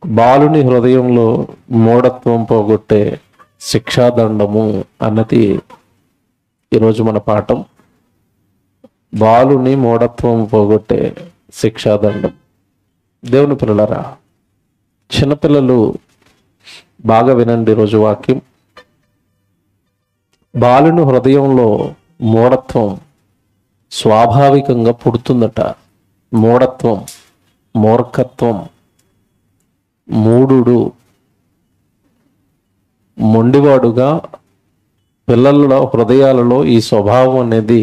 బాలుని హృదయంలో మూఢత్వం పోగొట్టే శిక్షాదండము అన్నది ఈరోజు మన పాఠం. బాలుని మూఢత్వం పోగొట్టే శిక్షాదండం. దేవుని పిల్లలారా, చిన్నపిల్లలు బాగా వినండి ఈరోజు వాక్యం. బాలుని హృదయంలో మూఢత్వం స్వాభావికంగా పుడుతుందట. మూఢత్వం, మూర్ఖత్వం, మూఢుడు, మొండివాడుగా పిల్లల హృదయాలలో ఈ స్వభావం అనేది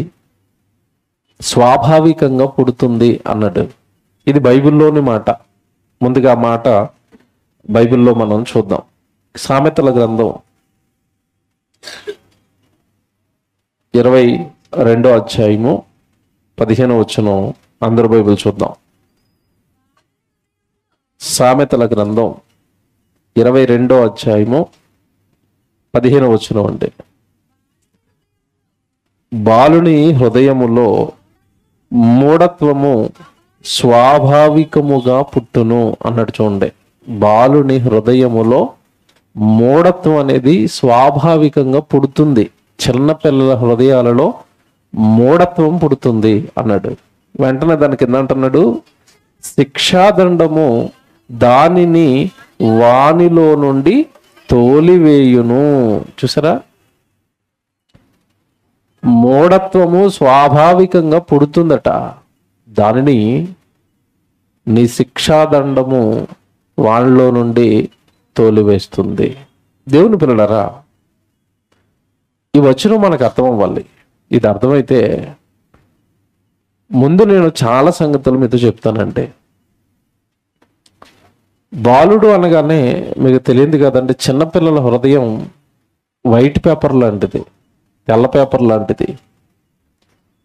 స్వాభావికంగా పుడుతుంది అన్నాడు. ఇది బైబిల్లోని మాట. ముందుగా ఆ మాట బైబిల్లో మనం చూద్దాం. సామెతల గ్రంథం 22వ అధ్యాయము 15వ వచనం. అందరూ బైబిల్ చూద్దాం. సామెతల గ్రంథం 22వ అధ్యాయము 15వ వచనం అంటే, బాలుని హృదయములో మూఢత్వము స్వాభావికముగా పుట్టును అన్నట్టు చూడండి. బాలుని హృదయములో మూఢత్వం అనేది స్వాభావికంగా పుడుతుంది. చిన్నపిల్లల హృదయాలలో మూఢత్వం పుడుతుంది అన్నాడు. వెంటనే దాని కింద అంటున్నాడు, శిక్షాదండము దానిని వానిలో నుండి తోలివేయును. చూసారా, మూఢత్వము స్వాభావికంగా పుడుతుందట, దానిని నీ శిక్షాదండము వానిలో నుండి తోలివేస్తుంది. దేవుని పిల్లలారా, ఈ వచనం మనకు అర్థం అవ్వాలి. ఇది అర్థమైతే ముందు నేను చాలా సంగతులు మీతో చెప్తానండి. బాలుడు అనగానే మీకు తెలియదు కదండి, చిన్నపిల్లల హృదయం వైట్ పేపర్ లాంటిది, తెల్ల పేపర్ లాంటిది.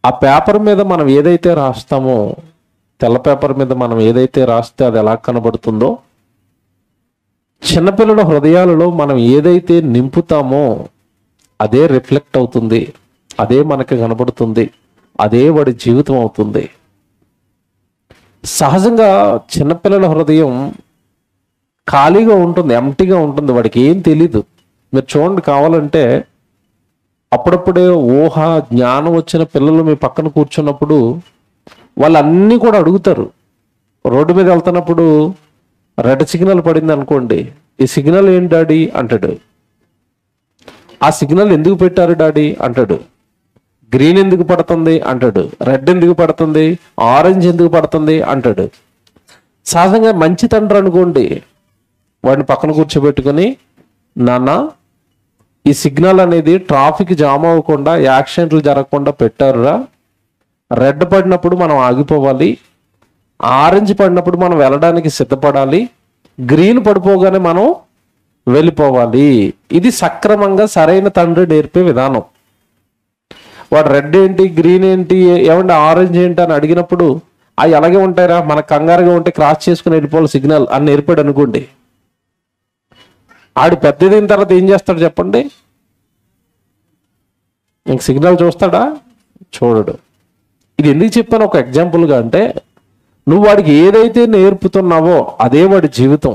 ఆ పేపర్ మీద మనం ఏదైతే రాస్తామో, తెల్ల పేపర్ మీద మనం ఏదైతే రాస్తే అది ఎలా కనబడుతుందో, చిన్నపిల్లల హృదయాలలో మనం ఏదైతే నింపుతామో అదే రిఫ్లెక్ట్ అవుతుంది, అదే మనకి కనబడుతుంది, అదే వాడి జీవితం అవుతుంది. సహజంగా చిన్నపిల్లల హృదయం ఖాళీగా ఉంటుంది, ఎంప్టీగా ఉంటుంది, వాడికి ఏం తెలీదు. మీరు చూడండి, కావాలంటే అప్పుడప్పుడే ఊహ జ్ఞానం వచ్చిన పిల్లలు మీ పక్కన కూర్చున్నప్పుడు వాళ్ళన్నీ కూడా అడుగుతారు. రోడ్డు మీద వెళ్తున్నప్పుడు రెడ్ సిగ్నల్ పడింది అనుకోండి, ఈ సిగ్నల్ ఏంటి డాడీ అంటాడు. ఆ సిగ్నల్ ఎందుకు పెట్టారు డాడీ అంటాడు. గ్రీన్ ఎందుకు పడుతుంది అంటాడు. రెడ్ ఎందుకు పడుతుంది, ఆరెంజ్ ఎందుకు పడుతుంది అంటాడు. సహజంగా మంచి తండ్రి అనుకోండి, వాడిని పక్కన కూర్చోబెట్టుకొని, నాన్న ఈ సిగ్నల్ అనేది ట్రాఫిక్ జామ్ అవ్వకుండా, యాక్సిడెంట్లు జరగకుండా పెట్టారురా. రెడ్ పడినప్పుడు మనం ఆగిపోవాలి, ఆరెంజ్ పడినప్పుడు మనం వెళ్ళడానికి సిద్ధపడాలి, గ్రీన్ పడిపోగానే మనం వెళ్ళిపోవాలి. ఇది సక్రమంగా సరైన తండ్రి నేర్పే విధానం. వాడు రెడ్ ఏంటి, గ్రీన్ ఏంటి, ఏమంటే ఆరెంజ్ ఏంటి అని అడిగినప్పుడు అవి అలాగే ఉంటాయిరా, మన కంగారుగా ఉంటే క్రాస్ చేసుకుని వెళ్ళిపోవాలి సిగ్నల్ అని నేర్పాడు అనుకోండి. ఆడు పెద్దదైన తర్వాత ఏం చేస్తాడు చెప్పండి? ఇంక సిగ్నల్ చూస్తాడా? చూడడు. ఇది ఎందుకు చెప్పాను ఒక ఎగ్జాంపుల్గా అంటే, నువ్వు వాడికి ఏదైతే నేర్పుతున్నావో అదే వాడి జీవితం.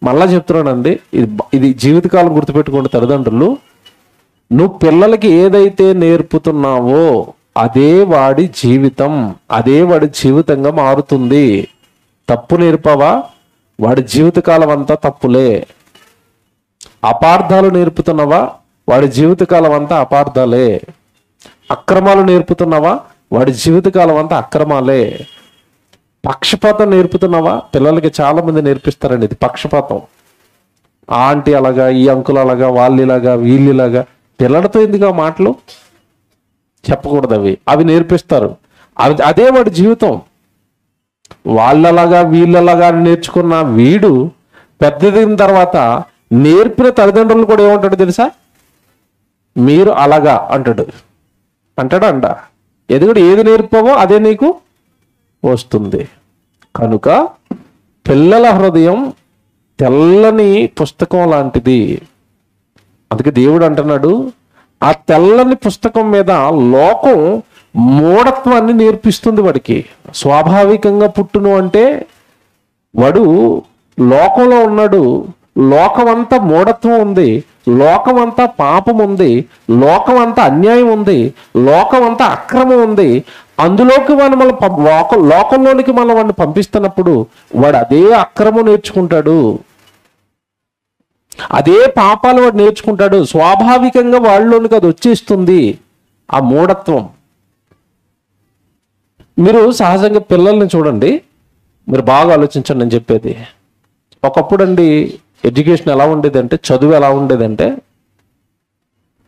మళ్ళా చెప్తున్నానండి, ఇది జీవితకాలం గుర్తుపెట్టుకోండి తల్లిదండ్రులు. నువ్వు పిల్లలకి ఏదైతే నేర్పుతున్నావో అదే వాడి జీవితం, అదే వాడి జీవితంగా మారుతుంది. తప్పు నేర్పావా, వాడి జీవితకాలం అంతా తప్పులే. అపార్థాలు నేర్పుతున్నావా, వాడి జీవితకాలం అంతా అపార్థాలే. అక్రమాలు నేర్పుతున్నావా, వాడి జీవితకాలం అంతా అక్రమాలే. పక్షపాతం నేర్పుతున్నావా, పిల్లలకి చాలా మంది నేర్పిస్తారండి ఇది పక్షపాతం. ఆ ఆంటీ అలాగా, ఈ అంకుల్ అలాగా, వాళ్ళు ఇలాగా, వీళ్ళు ఇలాగా. పిల్లలతో ఎందుకు ఆ మాటలు చెప్పకూడదు, అవి నేర్పిస్తారు. అదే వాడి జీవితం. వాళ్ళలాగా వీళ్ళలాగా నేర్చుకున్న వీడు పెద్దదిన తర్వాత నేర్పిన తల్లిదండ్రులు కూడా ఏమంటాడు తెలుసా? మీరు అలాగా అంటాడు. అంటాడా? ఎందుకంటే ఏది నేర్పావో అదే నీకు వస్తుంది. కనుక పిల్లల హృదయం తెల్లని పుస్తకం లాంటిది. అందుకే దేవుడు అంటున్నాడు, ఆ తెల్లని పుస్తకం మీద లోకం మూఢత్వాన్ని నేర్పిస్తుంది వాడికి. స్వాభావికంగా పుట్టును అంటే వాడు లోకంలో ఉన్నాడు, లోకమంతా మూఢత్వం ఉంది, లోకమంతా పాపం ఉంది, లోకమంతా అన్యాయం ఉంది, లోకమంతా అక్రమం ఉంది. అందులోకి మనం లోకంలోనికి మనం వాడిని పంపిస్తున్నప్పుడు వాడు అదే అక్రమం నేర్చుకుంటాడు, అదే పాపాలు వాడు నేర్చుకుంటాడు. స్వాభావికంగా వాళ్ళలోనికి అది వచ్చేస్తుంది, ఆ మూఢత్వం. మీరు సహజంగా పిల్లల్ని చూడండి, మీరు బాగా ఆలోచించండి నేను చెప్పేది. ఒకప్పుడు అండి ఎడ్యుకేషన్ ఎలా ఉండేదంటే, చదువు ఎలా ఉండేదంటే,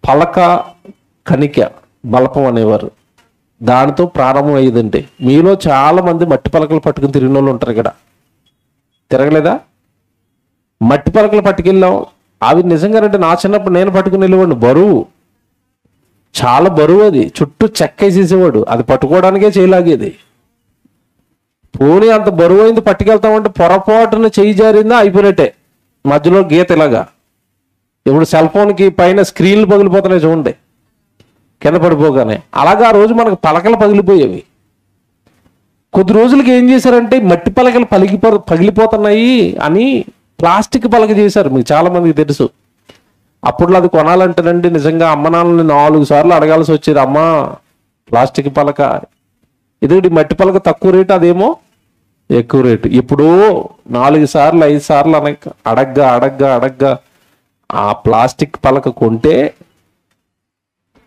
పలక కణిక బలపం అనేవారు, దానితో ప్రారంభం అయ్యేదండి. మీలో చాలా మంది మట్టి పలకలు పట్టుకుని తిరిగిన వాళ్ళు ఉంటారు. ఇక్కడ తిరగలేదా? మట్టి పలకలు పట్టుకెళ్ళాం. అవి నిజంగానంటే నా చిన్నప్పుడు నేను పట్టుకుని వెళ్ళేవాడిని. బరువు, చాలా బరువు, అది చుట్టూ చెక్కేసేసేవాడు, అది పట్టుకోవడానికే చేయలాగేది. పోనీ అంత బరువు అయింది పట్టుకెళ్తామంటే పొరపాటున చేయి జారిందా అయిపోయినట్టే, మధ్యలో గీత ఇలాగా. ఇప్పుడు సెల్ ఫోన్కి పైన స్క్రీన్లు పగిలిపోతున్నాయి చూడండి, కింద పడిపోగానే. అలాగా ఆ రోజు మనకు పలకలు పగిలిపోయేవి. కొద్ది రోజులకి ఏం చేశారంటే మట్టి పలకలు పగిలిపోతున్నాయి అని ప్లాస్టిక్ పలక చేశారు. మీకు చాలా మందికి తెలుసు. అప్పుడు అది కొనాలంటేనండి నిజంగా అమ్మ నాన్నని 4 సార్లు అడగాల్సి వచ్చేది. అమ్మా ప్లాస్టిక్ పలక, ఇది మట్టి పలక తక్కువ రేటు, అదేమో ఎక్కువ రేటు. ఇప్పుడు 4 సార్లు 5 సార్లు అడగ్గా ఆ ప్లాస్టిక్ పలక కొంటే,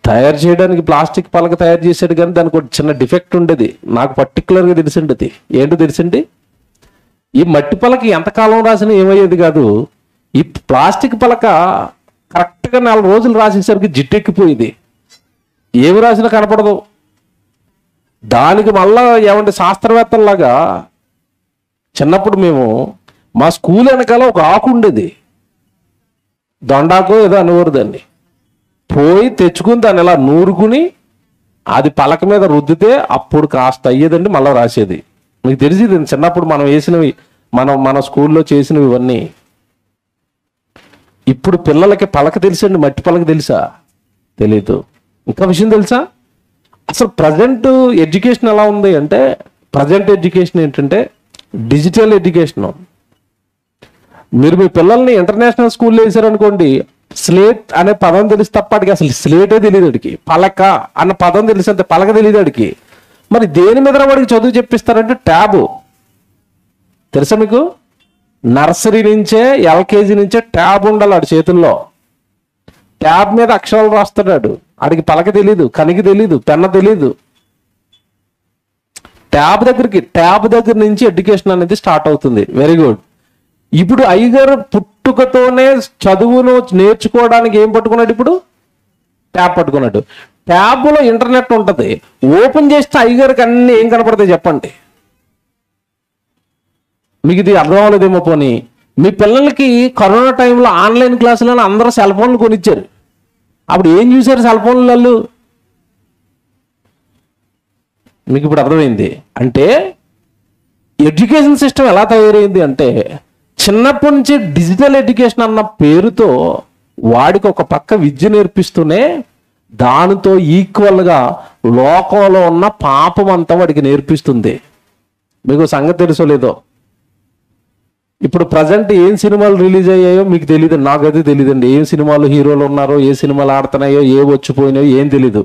తయారు చేయడానికి ప్లాస్టిక్ పలక తయారు చేశాడు, కానీ దానికి ఒక చిన్న డిఫెక్ట్ ఉండేది. నాకు పర్టికులర్గా తెలిసిండి. అది ఏంటో తెలిసిండి, ఈ మట్టి పలక ఎంతకాలం రాసినా ఏమయ్యేది కాదు. ఈ ప్లాస్టిక్ పలక కరెక్ట్గా 4 రోజులు రాసేసరికి జిట్టెక్కిపోయింది, ఏమి రాసినా కనపడదు. దానికి మళ్ళా ఏమంటే శాస్త్రవేత్తల్లాగా చిన్నప్పుడు మేము మా స్కూల్ వెనకాల ఒక ఆకు ఉండేది, దొండాకు ఏదో అనేవారు. దాన్ని పోయి తెచ్చుకుని దాన్ని ఇలా నూరుకుని అది పలక మీద రుద్దితే అప్పుడు కాస్త అయ్యేదండి, మళ్ళీ రాసేది. మీకు తెలిసింది చిన్నప్పుడు మనం వేసినవి, మన స్కూల్లో చేసినవి ఇవన్నీ. ఇప్పుడు పిల్లలకి పలక తెలుసండి, మట్టి పలక తెలుసా? తెలీదు. ఇంకా విషయం తెలుసా, అసలు ప్రజెంట్ ఎడ్యుకేషన్ ఎలా ఉంది అంటే, ప్రజెంట్ ఎడ్యుకేషన్ ఏంటంటే డిజిటల్ ఎడ్యుకేషన్. మీరు మీ పిల్లల్ని ఇంటర్నేషనల్ స్కూల్లో వేసారనుకోండి, స్లేట్ అనే పదం తెలిసి తప్ప అడిగి అసలు స్లేటే తెలియదు అడికి, పలక అన్న పదం తెలిసి అంతే, పలక తెలియదు అడికి. మరి దేని మీద వాడికి చదువు చెప్పిస్తారంటే ట్యాబు. తెలుసా మీకు? నర్సరీ నుంచే ఎల్కేజీ నుంచే ట్యాబ్ ఉండాలి ఆడి చేతుల్లో. ట్యాబ్ మీద అక్షరాలు రాస్తున్నాడు, ఆడికి పలక తెలీదు, కనికి తెలీదు, పెన్న తెలీదు. ట్యాబ్ దగ్గర నుంచి ఎడ్యుకేషన్ అనేది స్టార్ట్ అవుతుంది. Very good. ఇప్పుడు అయ్యగారు పుట్టుకతోనే చదువును నేర్చుకోవడానికి ఏం పట్టుకున్నాడు? ఇప్పుడు ట్యాబ్ పట్టుకున్నాడు. ట్యాబ్లో ఇంటర్నెట్ ఉంటుంది, ఓపెన్ చేస్తే అయ్యగారికి అన్ని ఏం కనపడతాయి చెప్పండి? మీకు ఇది అర్థం అవ్వలేదేమో. పోనీ మీ పిల్లలకి కరోనా టైంలో ఆన్లైన్ క్లాసులను అందరూ సెల్ ఫోన్లు కొనిచ్చారు. అప్పుడు ఏం చూశారు సెల్ ఫోన్లలో? మీకు ఇప్పుడు అర్థమైంది. అంటే ఎడ్యుకేషన్ సిస్టమ్ ఎలా తయారైంది అంటే, చిన్నప్పటి నుంచి డిజిటల్ ఎడ్యుకేషన్ అన్న పేరుతో వాడికి ఒక పక్క విద్య నేర్పిస్తూనే దానితో ఈక్వల్గా లోకంలో ఉన్న పాపం అంతా వాడికి నేర్పిస్తుంది. మీకు సంగతి తెలుసో లేదో, ఇప్పుడు ప్రజెంట్ ఏం సినిమాలు రిలీజ్ అయ్యాయో మీకు తెలియదు, నాకైతే తెలియదండి. ఏం సినిమాలు హీరోలు ఉన్నారో, ఏ సినిమాలు ఆడుతున్నాయో, ఏ వచ్చిపోయినాయో ఏం తెలీదు.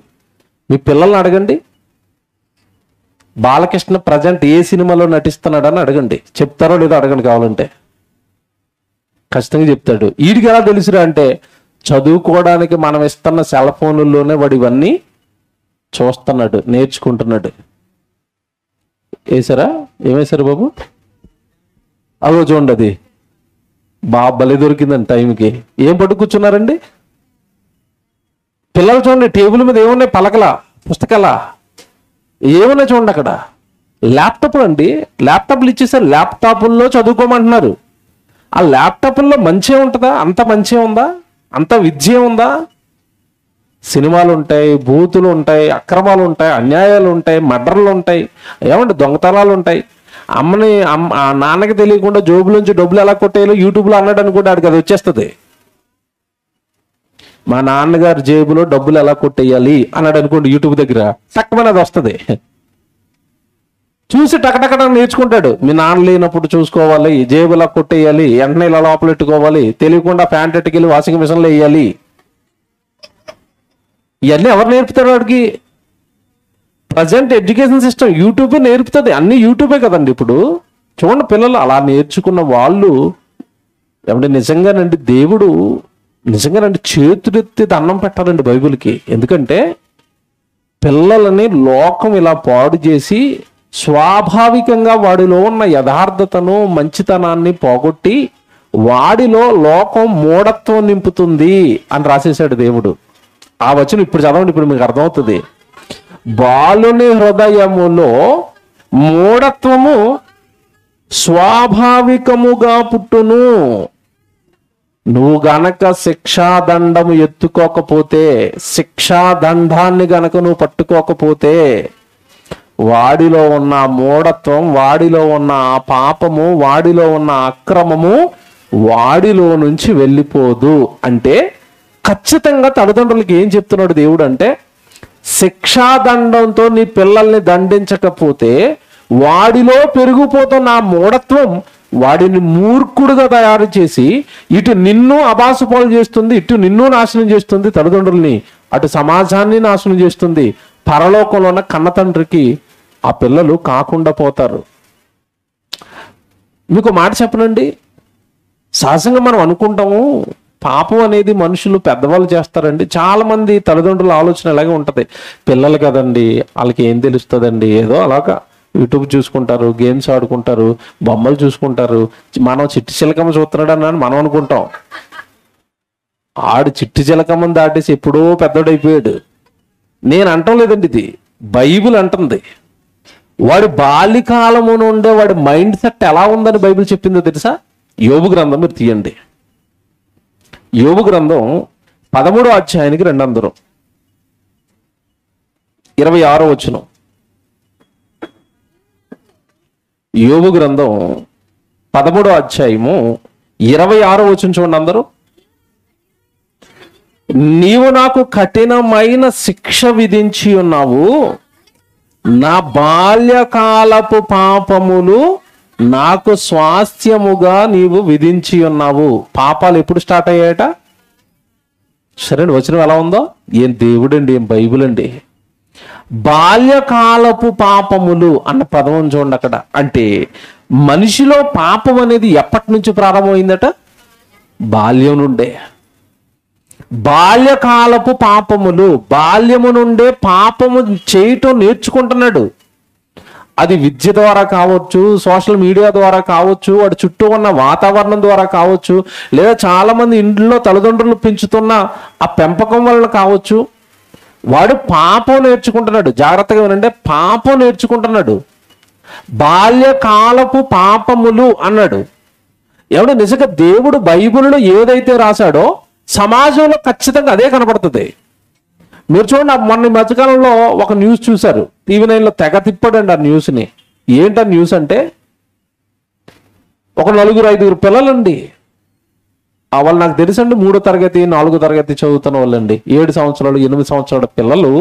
మీ పిల్లల్ని అడగండి, బాలకృష్ణ ప్రజెంట్ ఏ సినిమాలో నటిస్తున్నాడని అడగండి, చెప్తారో లేదో అడగండి. కావాలంటే ఖచ్చితంగా చెప్తాడు. వీడికి ఎలా తెలుసురా అంటే, చదువుకోవడానికి మనం ఇస్తున్న సెల్ ఫోన్లలోనే వాడు ఇవన్నీ చూస్తున్నాడు, నేర్చుకుంటున్నాడు. వేసారా? ఏమేశారు బాబు? అదో చూడండి, అది బాగా బలి దొరికిందండి టైంకి. ఏం పట్టు కూర్చున్నారండి పిల్లలు? చూడండి టేబుల్ మీద ఏమున్నాయి? పలకలా, పుస్తకాలా, ఏమన్నా చూడండి అక్కడ. ల్యాప్టాప్లు అండి, ల్యాప్టాప్లు ఇచ్చేసారు. ల్యాప్టాప్ల్లో చదువుకోమంటున్నారు. ఆ ల్యాప్టాప్ల్లో మంచి ఉంటుందా? అంత మంచి ఉందా? అంత విద్య ఉందా? సినిమాలు ఉంటాయి, బూతులు ఉంటాయి, అక్రమాలు ఉంటాయి, అన్యాయాలు ఉంటాయి, మర్డర్లు ఉంటాయి, ఏమంటే దొంగతనాలు ఉంటాయి. నాన్నకి తెలియకుండా జోబులోంచి డబ్బులు ఎలా కొట్టేయాలో యూట్యూబ్లో అన్నాడు అనుకుంటే ఆడికి అది వచ్చేస్తుంది. మా నాన్నగారు జేబులో డబ్బులు ఎలా కొట్టేయాలి అన్నాడు అనుకోండి, యూట్యూబ్ దగ్గర తక్కువ అది వస్తుంది. చూసి టకటకట నేర్చుకుంటాడు. మీ నాన్న లేనప్పుడు చూసుకోవాలి, జేబులా కొట్టేయాలి, వెంటనే ఇలా లోపల పెట్టుకోవాలి, తెలియకుండా ప్యాంట్ ఎట్టుకెళ్ళి వాషింగ్ మిషన్లో వేయాలి. ఇవన్నీ ఎవరు నేర్పుతారు వాడికి? ప్రజెంట్ ఎడ్యుకేషన్ సిస్టమ్ యూట్యూబే నేర్పుతుంది. అన్ని యూట్యూబే కదండి ఇప్పుడు. చూడండి, పిల్లలు అలా నేర్చుకున్న వాళ్ళు ఏమంటే నిజంగానండి దేవుడు నిజంగానండి చేతులెత్తి దండం పెట్టాలండి బైబిల్కి. ఎందుకంటే పిల్లలని లోకం ఇలా పాడు చేసి స్వాభావికంగా వాడిలో ఉన్న యథార్థతను మంచితనాన్ని పోగొట్టి వాడిలో లోకం మూఢత్వం నింపుతుంది అని రాసేశాడు దేవుడు. ఆ వచనం ఇప్పుడు చదవండి, ఇప్పుడు మీకు అర్థమవుతుంది. బాలుని హృదయములో మూఢత్వము స్వాభావికముగా పుట్టును. నువ్వు గనక శిక్షాదండము ఎత్తుకోకపోతే, శిక్షాదండాన్ని గనక నువ్వు పట్టుకోకపోతే, వాడిలో ఉన్న మూఢత్వం, వాడిలో ఉన్న పాపము, వాడిలో ఉన్న అక్రమము వాడిలో నుంచి వెళ్ళిపోదు. అంటే ఖచ్చితంగా తల్లిదండ్రులకి ఏం చెప్తున్నాడు దేవుడు అంటే, శిక్షాదండంతో నీ పిల్లల్ని దండించకపోతే వాడిలో పెరిగిపోతున్న ఆ మూఢత్వం వాడిని మూర్ఖుడుగా తయారు చేసి ఇటు నిన్ను అబాసుపాలు చేస్తుంది, ఇటు నిన్ను నాశనం చేస్తుంది, తల్లిదండ్రుల్ని, అటు సమాజాన్ని నాశనం చేస్తుంది. పరలోకంలో ఉన్న కన్న తండ్రికి ఆ పిల్లలు కాకుండా పోతారు. మీకు మాట చెప్పనండి, సహజంగా మనం అనుకుంటాము పాపం అనేది మనుషులు పెద్దవాళ్ళు చేస్తారండి. చాలా మంది తల్లిదండ్రుల ఆలోచన ఇలాగే ఉంటది. పిల్లలు కదండి, వాళ్ళకి ఏం తెలుస్తుందండి, ఏదో అలాగా యూట్యూబ్ చూసుకుంటారు, గేమ్స్ ఆడుకుంటారు, బొమ్మలు చూసుకుంటారు. మనం చిట్టి చిలకమ్మ చూస్తున్నాడు అని మనం అనుకుంటాం. ఆడు చిట్టి చిలకమ్మని దాటేసి ఎప్పుడో పెద్దోడైపోయాడు. నేను అంటం లేదండి, ఇది బైబిల్ అంటుంది. వాడి బాల్యకాలము నుండే వాడి మైండ్ సెట్ ఎలా ఉందని బైబిల్ చెప్పిందో తెలుసా? యోబు గ్రంథం మీరు తీయండి. యోబు గ్రంథం 13వ అధ్యాయానికి 26వ వచనం. యోబు గ్రంథం 13వ అధ్యాయము 26వ వచనం చూడండి అందరూ. నీవు నాకు కఠినమైన శిక్ష విధించి ఉన్నావు, నా బాల్యకాలపు పాపములు నాకు స్వాస్థ్యముగా నీవు విధించి ఉన్నావు. పాపాలు ఎప్పుడు స్టార్ట్ అయ్యాయట? సరే వచనం ఎలా ఉందో, ఏం దేవుడండి, ఏం బైబిల్ అండి. బాల్యకాలపు పాపములు అన్న పదం చూడండి అక్కడ. అంటే మనిషిలో పాపం అనేది ఎప్పటి నుంచి ప్రారంభమైందట? బాల్యం నుండే. బాల్యకాలపు పాపములు, బాల్యము నుండే పాపము చేయటం నేర్చుకుంటున్నాడు. అది విద్య ద్వారా కావచ్చు, సోషల్ మీడియా ద్వారా కావచ్చు, వాడి చుట్టూ ఉన్న వాతావరణం ద్వారా కావచ్చు, లేదా చాలా మంది ఇంట్లో తల్లిదండ్రులు పెంచుతున్న ఆ పెంపకం వలన కావచ్చు. వాడు పాపం నేర్చుకుంటున్నాడు. జాగ్రత్తగా వినండి, పాపం నేర్చుకుంటున్నాడు. బాల్యకాలపు పాపములు అన్నాడు. ఎవడు నిజంగా దేవుడు బైబిల్లో ఏదైతే రాశాడో సమాజంలో ఖచ్చితంగా అదే కనపడుతుంది. మీరు చూడండి, మొన్న మధ్యకాలంలో ఒక న్యూస్ చూశారు, టీవీ 9లో తెగ తిప్పాడండి ఆ న్యూస్ని. ఏంటా న్యూస్ అంటే, ఒక 4-5 పిల్లలండి. వాళ్ళు నాకు తెలుసండి 3వ తరగతి 4వ తరగతి చదువుతున్న వాళ్ళండి. 7 సంవత్సరాలు 8 సంవత్సరాల పిల్లలు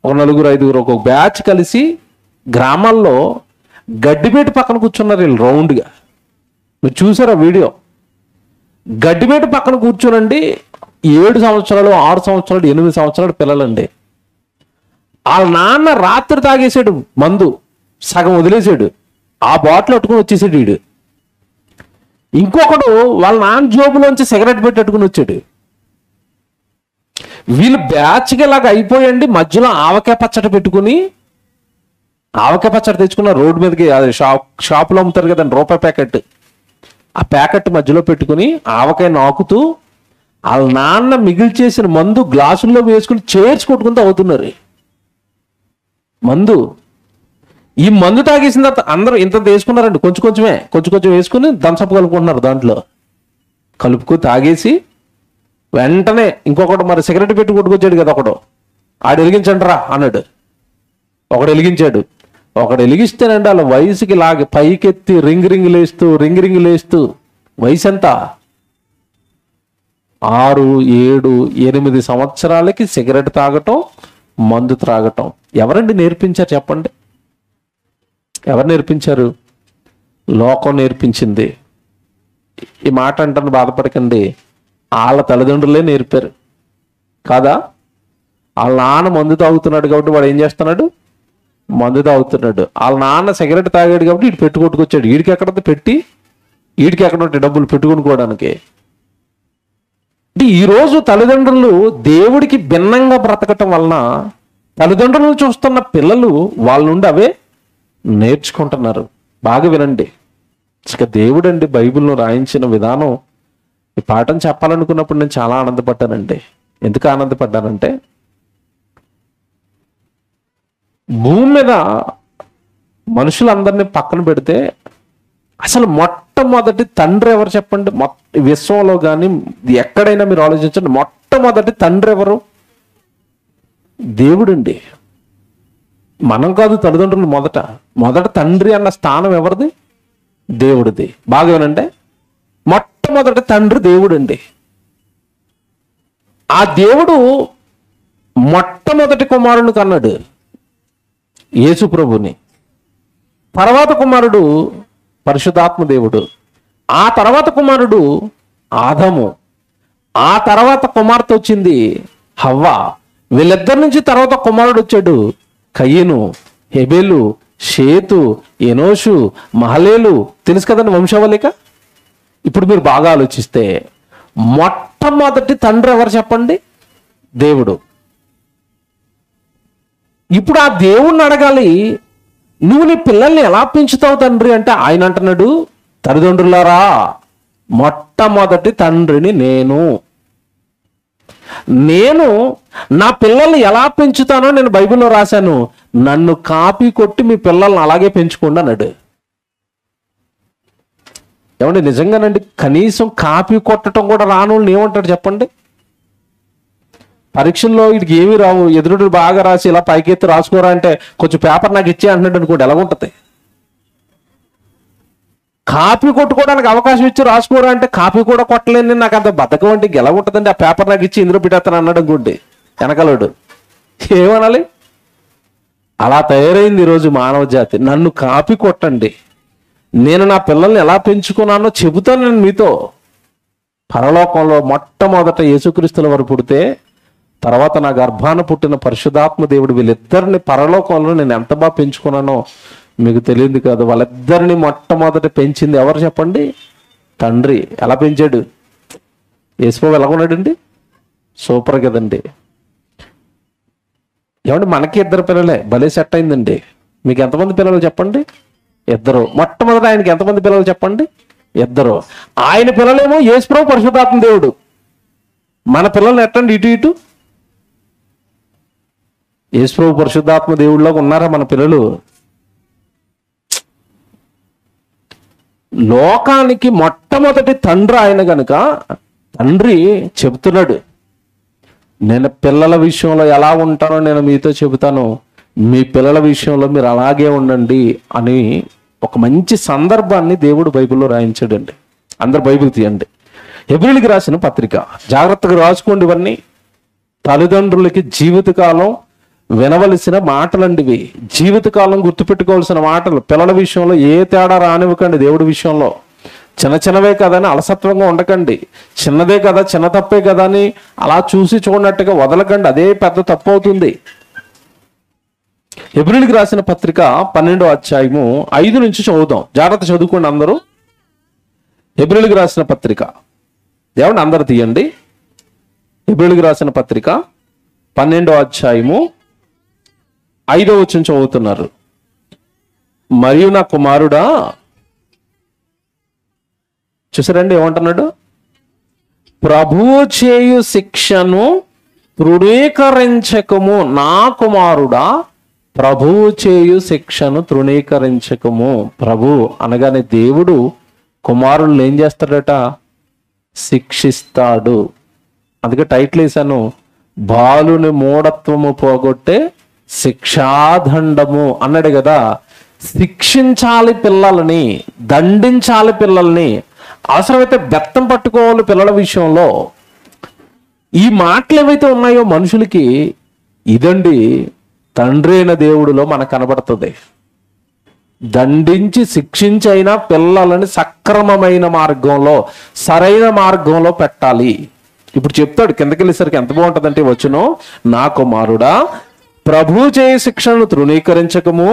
ఒక 4-5 ఒక బ్యాచ్ కలిసి గ్రామాల్లో గడ్డిపేట పక్కన కూర్చున్నారు వీళ్ళు రౌండ్గా. మీరు చూసారా వీడియో? గడ్డిపేట పక్కన కూర్చోనండి 7 సంవత్సరాలు 6 సంవత్సరాలు 8 సంవత్సరాల పిల్లలండి. వాళ్ళ నాన్న రాత్రి తాగేసాడు మందు, సగం వదిలేసాడు, ఆ బాటిల్ పట్టుకుని వచ్చేసాడు వీడు. ఇంకొకడు వాళ్ళ నాన్న జోబులోంచి సిగరెట్ పెట్టట్టుకుని వచ్చాడు. వీళ్ళు బ్యాచ్కి ఇలాగ అయిపోయండి. మధ్యలో ఆవకాయ పచ్చడి పెట్టుకుని, ఆవకాయ పచ్చడి తెచ్చుకున్న రోడ్డు మీదకి, అది షాపులో అమ్ముతారు కదండి రూపాయి ప్యాకెట్, ఆ ప్యాకెట్ మధ్యలో పెట్టుకుని ఆవకాయ నాకుతూ వాళ్ళ నాన్న మిగిల్చేసిన మందు గ్లాసుల్లో వేసుకుని చేర్చి కొట్టుకుంటూ అవుతున్నారు మందు. ఈ మందు తాగేసిన తర్వాత అందరూ ఇంత వేసుకున్నారండి, కొంచెం కొంచెం వేసుకుని థమ్సప్ కలుపుకుంటున్నారు. దాంట్లో కలుపుకు తాగేసి వెంటనే ఇంకొకటి మరి సిగరెట్ పెట్టి కొట్టుకొచ్చాడు కదా, ఒకడు ఆడు వెలిగించండిరా అన్నాడు. ఒకడు వెలిగించాడు. ఒకడు వెలిగిస్తేనండి వాళ్ళ వయసుకి లాగి పైకెత్తి రింగ్ లేస్తూ వయసు ఎంత? 6, 7, 8 సంవత్సరాలకి సిగరెట్ తాగటం, మందు త్రాగటం. ఎవరండి నేర్పించారు చెప్పండి? ఎవరు నేర్పించారు? లోకం నేర్పించింది. ఈ మాట అంటాను, బాధపడకండి, వాళ్ళ తల్లిదండ్రులే నేర్పారు కాదా? వాళ్ళ నాన్న మందు తాగుతున్నాడు కాబట్టి వాడు ఏం చేస్తున్నాడు? మందు తాగుతున్నాడు. వాళ్ళ నాన్న సిగరెట్ తాగాడు కాబట్టి వీడు పెట్టు కొట్టుకొచ్చాడు. వీడికి ఎక్కడ పెట్టి, వీడికి ఎక్కడ ఉంటాయి డబ్బులు పెట్టుకొనుకోవడానికి? అంటే ఈరోజు తల్లిదండ్రులు దేవుడికి భిన్నంగా బ్రతకటం వలన తల్లిదండ్రులను చూస్తున్న పిల్లలు వాళ్ళ నుండి అవే నేర్చుకుంటున్నారు. బాగా వినండి. ఇక దేవుడండి బైబిల్లో రాయించిన విధానం, ఈ పాఠం చెప్పాలనుకున్నప్పుడు నేను చాలా ఆనందపడ్డానండి. ఎందుకు ఆనందపడ్డానంటే, భూమి మీద మనుషులందరినీ పక్కన పెడితే అసలు మొట్టమొదటి తండ్రి ఎవరు చెప్పండి? విశ్వంలో కానీ ఎక్కడైనా మీరు ఆలోచించండి, మొట్టమొదటి తండ్రి ఎవరు? దేవుడండి. మనం కాదు తల్లిదండ్రులు. మొదట తండ్రి అన్న స్థానం ఎవరిది? దేవుడిది. బాగా వినండి, మొట్టమొదటి తండ్రి దేవుడండి. ఆ దేవుడు మొట్టమొదటి కుమారుని కన్నాడు, యేసు ప్రభుని. తర్వాత కుమారుడు పరిశుద్ధాత్మ దేవుడు. ఆ తర్వాత కుమారుడు ఆదాము. ఆ తర్వాత కుమార్తె వచ్చింది హవ్వ. వీళ్ళిద్దరి నుంచి తర్వాత కుమారుడు వచ్చాడు కయ్యను, హెబెలు, షేతు, ఎనోషు, మహలేలు. తెలుసు కదండి వంశావళిక. ఇప్పుడు మీరు బాగా ఆలోచిస్తే మొట్టమొదటి తండ్రి ఎవరు చెప్పండి? దేవుడు. ఇప్పుడు ఆ దేవుణ్ణి అడగాలి, నువ్వు నీ పిల్లల్ని ఎలా పెంచుతావు తండ్రి అంటే, ఆయన అంటున్నాడు, తల్లిదండ్రులారా, మొట్టమొదటి తండ్రిని నేను నా పిల్లల్ని ఎలా పెంచుతానో నేను బైబిల్లో రాశాను. నన్ను కాపీ కొట్టి మీ పిల్లల్ని అలాగే పెంచుకోండి అన్నాడు. ఏమండి నిజంగానండి, కనీసం కాపీ కొట్టడం కూడా రాను ఏమంటాడు చెప్పండి? పరీక్షల్లో వీడికి ఏమీ రావు, ఎదురుడు బాగా రాసి ఇలా పైకెత్తి రాసుకోరా అంటే కొంచెం పేపర్ నాకు ఇచ్చే అంటున్నాడు అనుకోండి, ఎలాగుంటది? కాపీ కొట్టుకోవడానికి అవకాశం ఇచ్చి రాసుకోరా అంటే కాపీ కూడా కొట్టలేని, నాకు అంత బతకం అంటే ఎలా ఉంటుందండి? ఆ పేపర్ నాకు ఇచ్చి ఇందులో పెట్టేస్తాను అన్నాడు అనుకోండి, వెనకలోడు ఏమనాలి? అలా తయారైంది ఈరోజు మానవ జాతి. నన్ను కాపీ కొట్టండి, నేను నా పిల్లల్ని ఎలా పెంచుకున్నానో చెబుతాను నేను మీతో. పరలోకంలో మొట్టమొదట యేసుక్రీస్తుల వారు పుడితే, తర్వాత నా గర్భాన పుట్టిన పరిశుద్ధాత్మ దేవుడు, వీళ్ళిద్దరిని పరలోకంలో నేను ఎంత బాగా పెంచుకున్నానో మీకు తెలియదు కాదు. వాళ్ళిద్దరిని మొట్టమొదట పెంచింది ఎవరు చెప్పండి? తండ్రి. ఎలా పెంచాడు? యేసుబాబు ఎలా ఉన్నాడండి? సూపర్ కదండి. ఏమంటే మనకి ఇద్దరు పిల్లలే, భలే సెట్ అయిందండి. మీకు ఎంతమంది పిల్లలు చెప్పండి? ఇద్దరు. మొట్టమొదట ఆయనకి ఎంతమంది పిల్లలు చెప్పండి? ఇద్దరు. ఆయన పిల్లలేమో యేసుప్రభు పరిశుద్ధాత్మ దేవుడు. మన పిల్లల్ని ఎట్టండి ఇటు ఇటు? యేసుప్రభు పరిశుద్ధాత్మ దేవుడిలోకి ఉన్నారా మన పిల్లలు? లోకానికి మొట్టమొదటి తండ్రి ఆయన గనుక తండ్రి చెబుతున్నాడు, నేను పిల్లల విషయంలో ఎలా ఉంటానో నేను మీతో చెబుతాను, మీ పిల్లల విషయంలో మీరు అలాగే ఉండండి అని ఒక మంచి సందర్భాన్ని దేవుడు బైబిల్లో రాయించాడండి. అందరు బైబిల్ తీయండి. హెబ్రీయులకు రాసిన పత్రిక, జాగ్రత్తగా రాసుకోండి ఇవన్నీ. తల్లిదండ్రులకి జీవితకాలం వినవలసిన మాటలండి ఇవి. జీవితకాలం గుర్తుపెట్టుకోవాల్సిన మాటలు. పిల్లల విషయంలో ఏ తేడా రానివ్వకండి. దేవుడి విషయంలో చిన్న చిన్నవే కదా అని అలసత్వంగా ఉండకండి. చిన్నదే కదా, చిన్న తప్పే కదా అని అలా చూసి చూడనట్టుగా వదలకండి, అదే పెద్ద తప్పు అవుతుంది. హెబ్రీయులకు రాసిన పత్రిక 12వ అధ్యాయము 5 నుంచి చదువుదాం. జాగ్రత్త చదువుకోండి అందరూ. హెబ్రీయులకు రాసిన పత్రిక, ఏమండి అందరు తీయండి. హెబ్రీయులకు రాసిన పత్రిక 12వ అధ్యాయము 5వ వచనం చదువుతున్నారు. మరియు నా కుమారుడా, చూసారండి ఏమంటున్నాడు? ప్రభువు చేయు శిక్షను తృణీకరించకము. నా కుమారుడా, ప్రభువు చేయు శిక్షను తృణీకరించకము. ప్రభు అనగానే దేవుడు కుమారుల్ని ఏం చేస్తాడట? శిక్షిస్తాడు. అందుకే టైటిల్ వేశాను, బాలుని మూఢత్వము పోగొట్టే శిక్షాదండము అన్నాడు కదా. శిక్షించాలి పిల్లల్ని, దండించాలి పిల్లల్ని, అవసరమైతే బెత్తం పట్టుకోవాలి పిల్లల విషయంలో. ఈ మాటలు ఏవైతే ఉన్నాయో మనుషులకి, ఇదండి తండ్రి అయిన దేవుడిలో మనకు కనబడుతుంది. దండించి శిక్షించి అయినా పిల్లలని సక్రమమైన మార్గంలో, సరైన మార్గంలో పెట్టాలి. ఇప్పుడు చెప్తాడు కిందకి వెళ్ళేసరికి ఎంత బాగుంటుందంటే వచ్చును, నా కుమారుడా, ప్రభు చేయ శిక్షణను తృణీకరించకము,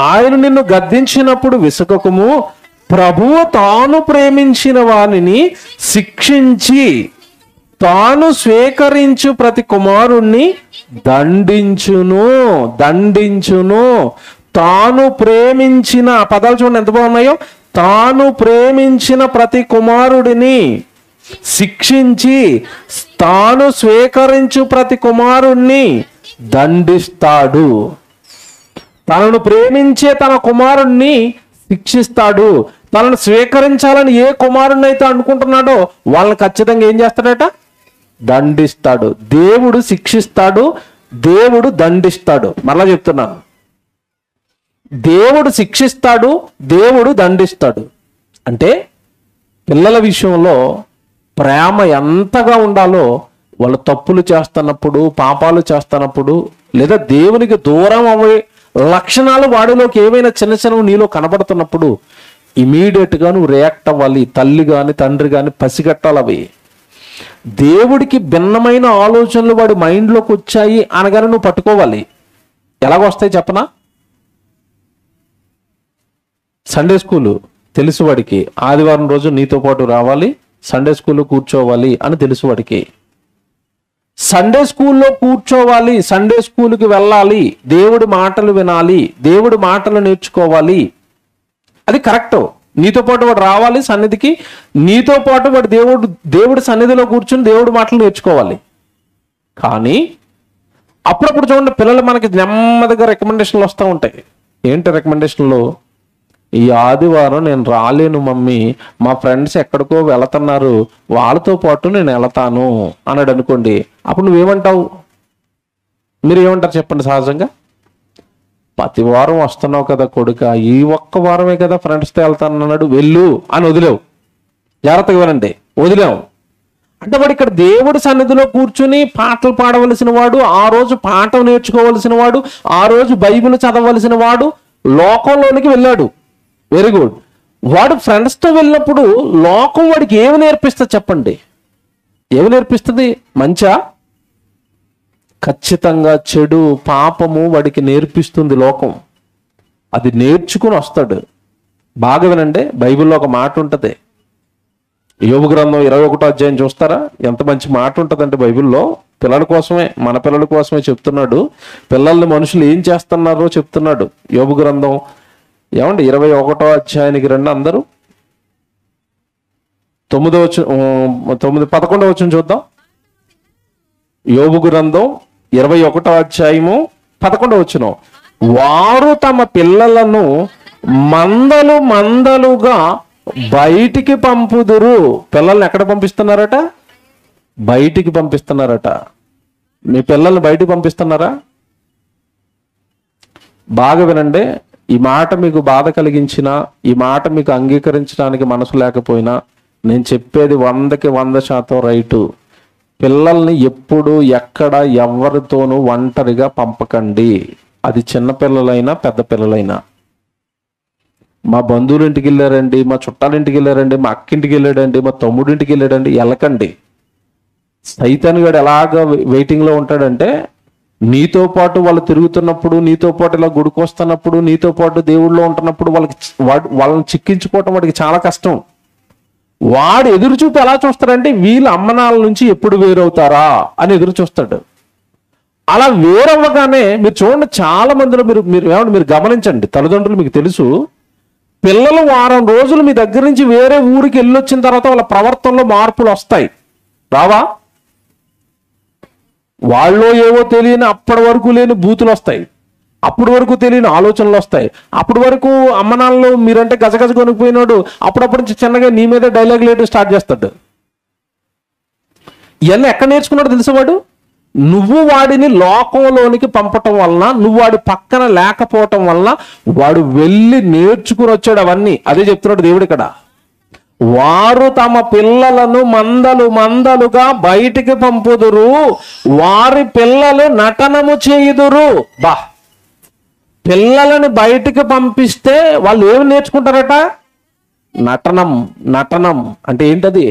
ఆయన నిన్ను గద్దించినప్పుడు విసుకకము. ప్రభువు తాను ప్రేమించిన వానిని శిక్షించి తాను స్వీకరించు ప్రతి కుమారుణ్ణి దండించును. తాను ప్రేమించిన, పదాలు చూడండి ఎంత బాగున్నాయో, తాను ప్రేమించిన ప్రతి కుమారుడిని శిక్షించి తాను స్వీకరించు ప్రతి కుమారుణ్ణి దండిస్తాడు. తనను ప్రేమించే తన కుమారుణ్ణి శిక్షిస్తాడు. తనను స్వీకరించాలని ఏ కుమారుణ్ణి అయితే అనుకుంటున్నాడో వాళ్ళని ఖచ్చితంగా ఏం చేస్తాడట? దండిస్తాడు. దేవుడు శిక్షిస్తాడు, దేవుడు దండిస్తాడు. మరలా చెప్తున్నాను, దేవుడు శిక్షిస్తాడు, దేవుడు దండిస్తాడు. అంటే పిల్లల విషయంలో ప్రేమ ఎంతగా ఉండాలో, వాళ్ళు తప్పులు చేస్తున్నప్పుడు, పాపాలు చేస్తున్నప్పుడు, లేదా దేవునికి దూరం అయ్యే లక్షణాలు వాడిలోకి ఏమైనా చిన్న చిన్నవి నీలో కనబడుతున్నప్పుడు ఇమీడియట్గా నువ్వు రియాక్ట్ అవ్వాలి. తల్లి కానీ తండ్రి కానీ పసిగట్టాలి. అవి దేవుడికి భిన్నమైన ఆలోచనలు వాడి మైండ్లోకి వచ్చాయి అనగానే నువ్వు పట్టుకోవాలి. ఎలాగొస్తాయి చెప్పనా? సండే స్కూలు తెలుసు వాడికి, ఆదివారం రోజు నీతో పాటు రావాలి, సండే స్కూల్లో కూర్చోవాలి అని తెలుసు వాడికి. సండే స్కూల్లో కూర్చోవాలి, సండే స్కూల్కి వెళ్ళాలి, దేవుడి మాటలు వినాలి, దేవుడి మాటలు నేర్చుకోవాలి, అది కరెక్ట్. నీతో పాటు వాడు రావాలి సన్నిధికి, నీతో పాటు వాడు దేవుడి సన్నిధిలో కూర్చుని దేవుడి మాటలు నేర్చుకోవాలి. కానీ అప్పుడప్పుడు చూడండి, పిల్లలు మనకి నెమ్మదిగా రికమెండేషన్లు వస్తూ ఉంటాయి. ఏంటి రికమెండేషన్లు? ఈ ఆదివారం నేను రాలేను మమ్మీ, మా ఫ్రెండ్స్ ఎక్కడికో వెళుతున్నారు, వాళ్ళతో పాటు నేను వెళతాను అన్నాడు అనుకోండి. అప్పుడు నువ్వేమంటావు? మీరు ఏమంటారు చెప్పండి? సహజంగా ప్రతి వారం వస్తున్నావు కదా కొడుక, ఈ ఒక్క వారమే కదా ఫ్రెండ్స్తో వెళ్తాను అన్నాడు, వెళ్ళు అని వదిలేవు. జాగ్రత్తగా వినండి, వదిలేవు. అంటే వాడు ఇక్కడ దేవుడి సన్నిధిలో కూర్చుని పాటలు పాడవలసిన వాడు, ఆ రోజు పాఠం నేర్చుకోవలసిన వాడు, ఆ రోజు బైబిల్ చదవలసిన వాడు లోకంలోనికి వెళ్ళాడు. Very good. వాడు ఫ్రెండ్స్తో వెళ్ళినప్పుడు లోకం వాడికి ఏమి నేర్పిస్తుంది చెప్పండి? ఏమి నేర్పిస్తుంది? మంచా? ఖచ్చితంగా చెడు, పాపము వాడికి నేర్పిస్తుంది లోకం. అది నేర్చుకుని వస్తాడు. బాగా వినండి, బైబిల్లో ఒక మాట ఉంటుంది. యోబు గ్రంథం 21వ అధ్యాయం చూస్తారా? ఎంత మంచి మాట ఉంటుందంటే బైబిల్లో. పిల్లల కోసమే, మన పిల్లల కోసమే చెప్తున్నాడు. పిల్లల్ని మనుషులు ఏం చేస్తున్నారో చెప్తున్నాడు. యోబు గ్రంథం 21వ అధ్యాయానికి రండి అందరూ. 11వ వచనం చూద్దాం. యోబు గ్రంథం 21వ అధ్యాయము 11వ వచనం. వారు తమ పిల్లలను మందలు మందలుగా బయటికి పంపుదురు. పిల్లల్ని ఎక్కడ పంపిస్తున్నారట? బయటికి పంపిస్తున్నారట. మీ పిల్లల్ని బయటికి పంపిస్తున్నారా? బాగా వినండి, ఈ మాట మీకు బాధ కలిగించినా, ఈ మాట మీకు అంగీకరించడానికి మనసు లేకపోయినా, నేను చెప్పేది 100కి 100% రైటు. పిల్లల్ని ఎప్పుడు ఎక్కడ ఎవరితోనూ ఒంటరిగా పంపకండి. అది చిన్న పిల్లలైనా పెద్ద పిల్లలైనా. మా బంధువుల ఇంటికి వెళ్ళారండి, మా చుట్టాల ఇంటికి వెళ్ళారండి, మా అక్కింటికి వెళ్ళాడండి, మా తమ్ముడింటికి వెళ్ళాడండి, వెళ్ళకండి. సైతాన్ గాడు ఎలాగ వెయిటింగ్లో ఉంటాడంటే, నీతో పాటు వాళ్ళు తిరుగుతున్నప్పుడు, నీతో పాటు ఇలా గుడికి వస్తున్నప్పుడు, నీతో పాటు దేవుళ్ళో ఉంటున్నప్పుడు వాళ్ళని చిక్కించుకోవటం వాడికి చాలా కష్టం. వాడు ఎదురు చూపు ఎలా చూస్తాడంటే, వీళ్ళ అమ్మనాల నుంచి ఎప్పుడు వేరవుతారా అని ఎదురు చూస్తాడు. అలా వేరవ్వగానే మీరు చూడండి, చాలా మందిలో మీరు గమనించండి, తల్లిదండ్రులు మీకు తెలుసు, పిల్లలు వారం రోజులు మీ దగ్గర నుంచి వేరే ఊరికి వెళ్ళొచ్చిన తర్వాత వాళ్ళ ప్రవర్తనలో మార్పులు వస్తాయి. రావా? వాళ్ళు ఏవో తెలియని, అప్పటి వరకు లేని బూతులు వస్తాయి, అప్పటి వరకు తెలియని ఆలోచనలు వస్తాయి. అప్పటి వరకు అమ్మనాళ్ళు మీరంటే గజగజ కొనుక్కుపోయినాడు అప్పుడప్పటి నుంచి చిన్నగా నీ మీద డైలాగ్ లేటు స్టార్ట్ చేస్తాడు. ఇవన్నీ ఎక్కడ నేర్చుకున్నాడు తెలుసా? వాడు నువ్వు వాడిని లోకంలోనికి పంపటం వలన, నువ్వు వాడి పక్కన లేకపోవటం వలన వాడు వెళ్ళి నేర్చుకుని వచ్చాడు అవన్నీ. అదే చెప్తున్నాడు దేవుడు ఇక్కడ. వారు తమ పిల్లలను మందలు మందలుగా బయటికి పంపుదురు, వారి పిల్లలు నటనము చేయుదురు. బా, పిల్లలని బయటికి పంపిస్తే వాళ్ళు ఏమి నేర్చుకుంటారట? నటనం. నటనం అంటే ఏంటది?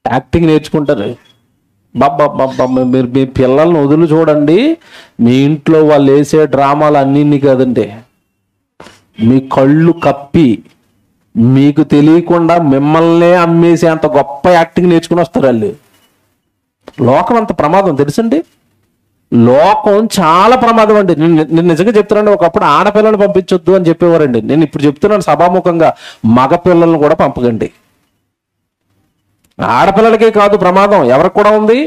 యాక్టింగ్ నేర్చుకుంటారు. బాబ్బా మీరు మీ పిల్లల్ని వదులు చూడండి, మీ ఇంట్లో వాళ్ళు వేసే డ్రామాలు అన్నీ కాదండి, మీ కళ్ళు కప్పి మీకు తెలియకుండా మిమ్మల్నే అమ్మేసి అంత గొప్ప యాక్టింగ్ నేర్చుకుని వస్తారు వాళ్ళు. లోకం అంత ప్రమాదం తెలుసండి. లోకం చాలా ప్రమాదం అండి. నేను నిజంగా చెప్తున్నాను, ఒకప్పుడు ఆడపిల్లలు పంపించొద్దు అని చెప్పేవారండి. నేను ఇప్పుడు చెప్తున్నాను సభాముఖంగా, మగ పిల్లలను కూడా పంపకండి. ఆడపిల్లలకే కాదు ప్రమాదం, ఎవరికి కూడా ఉంది?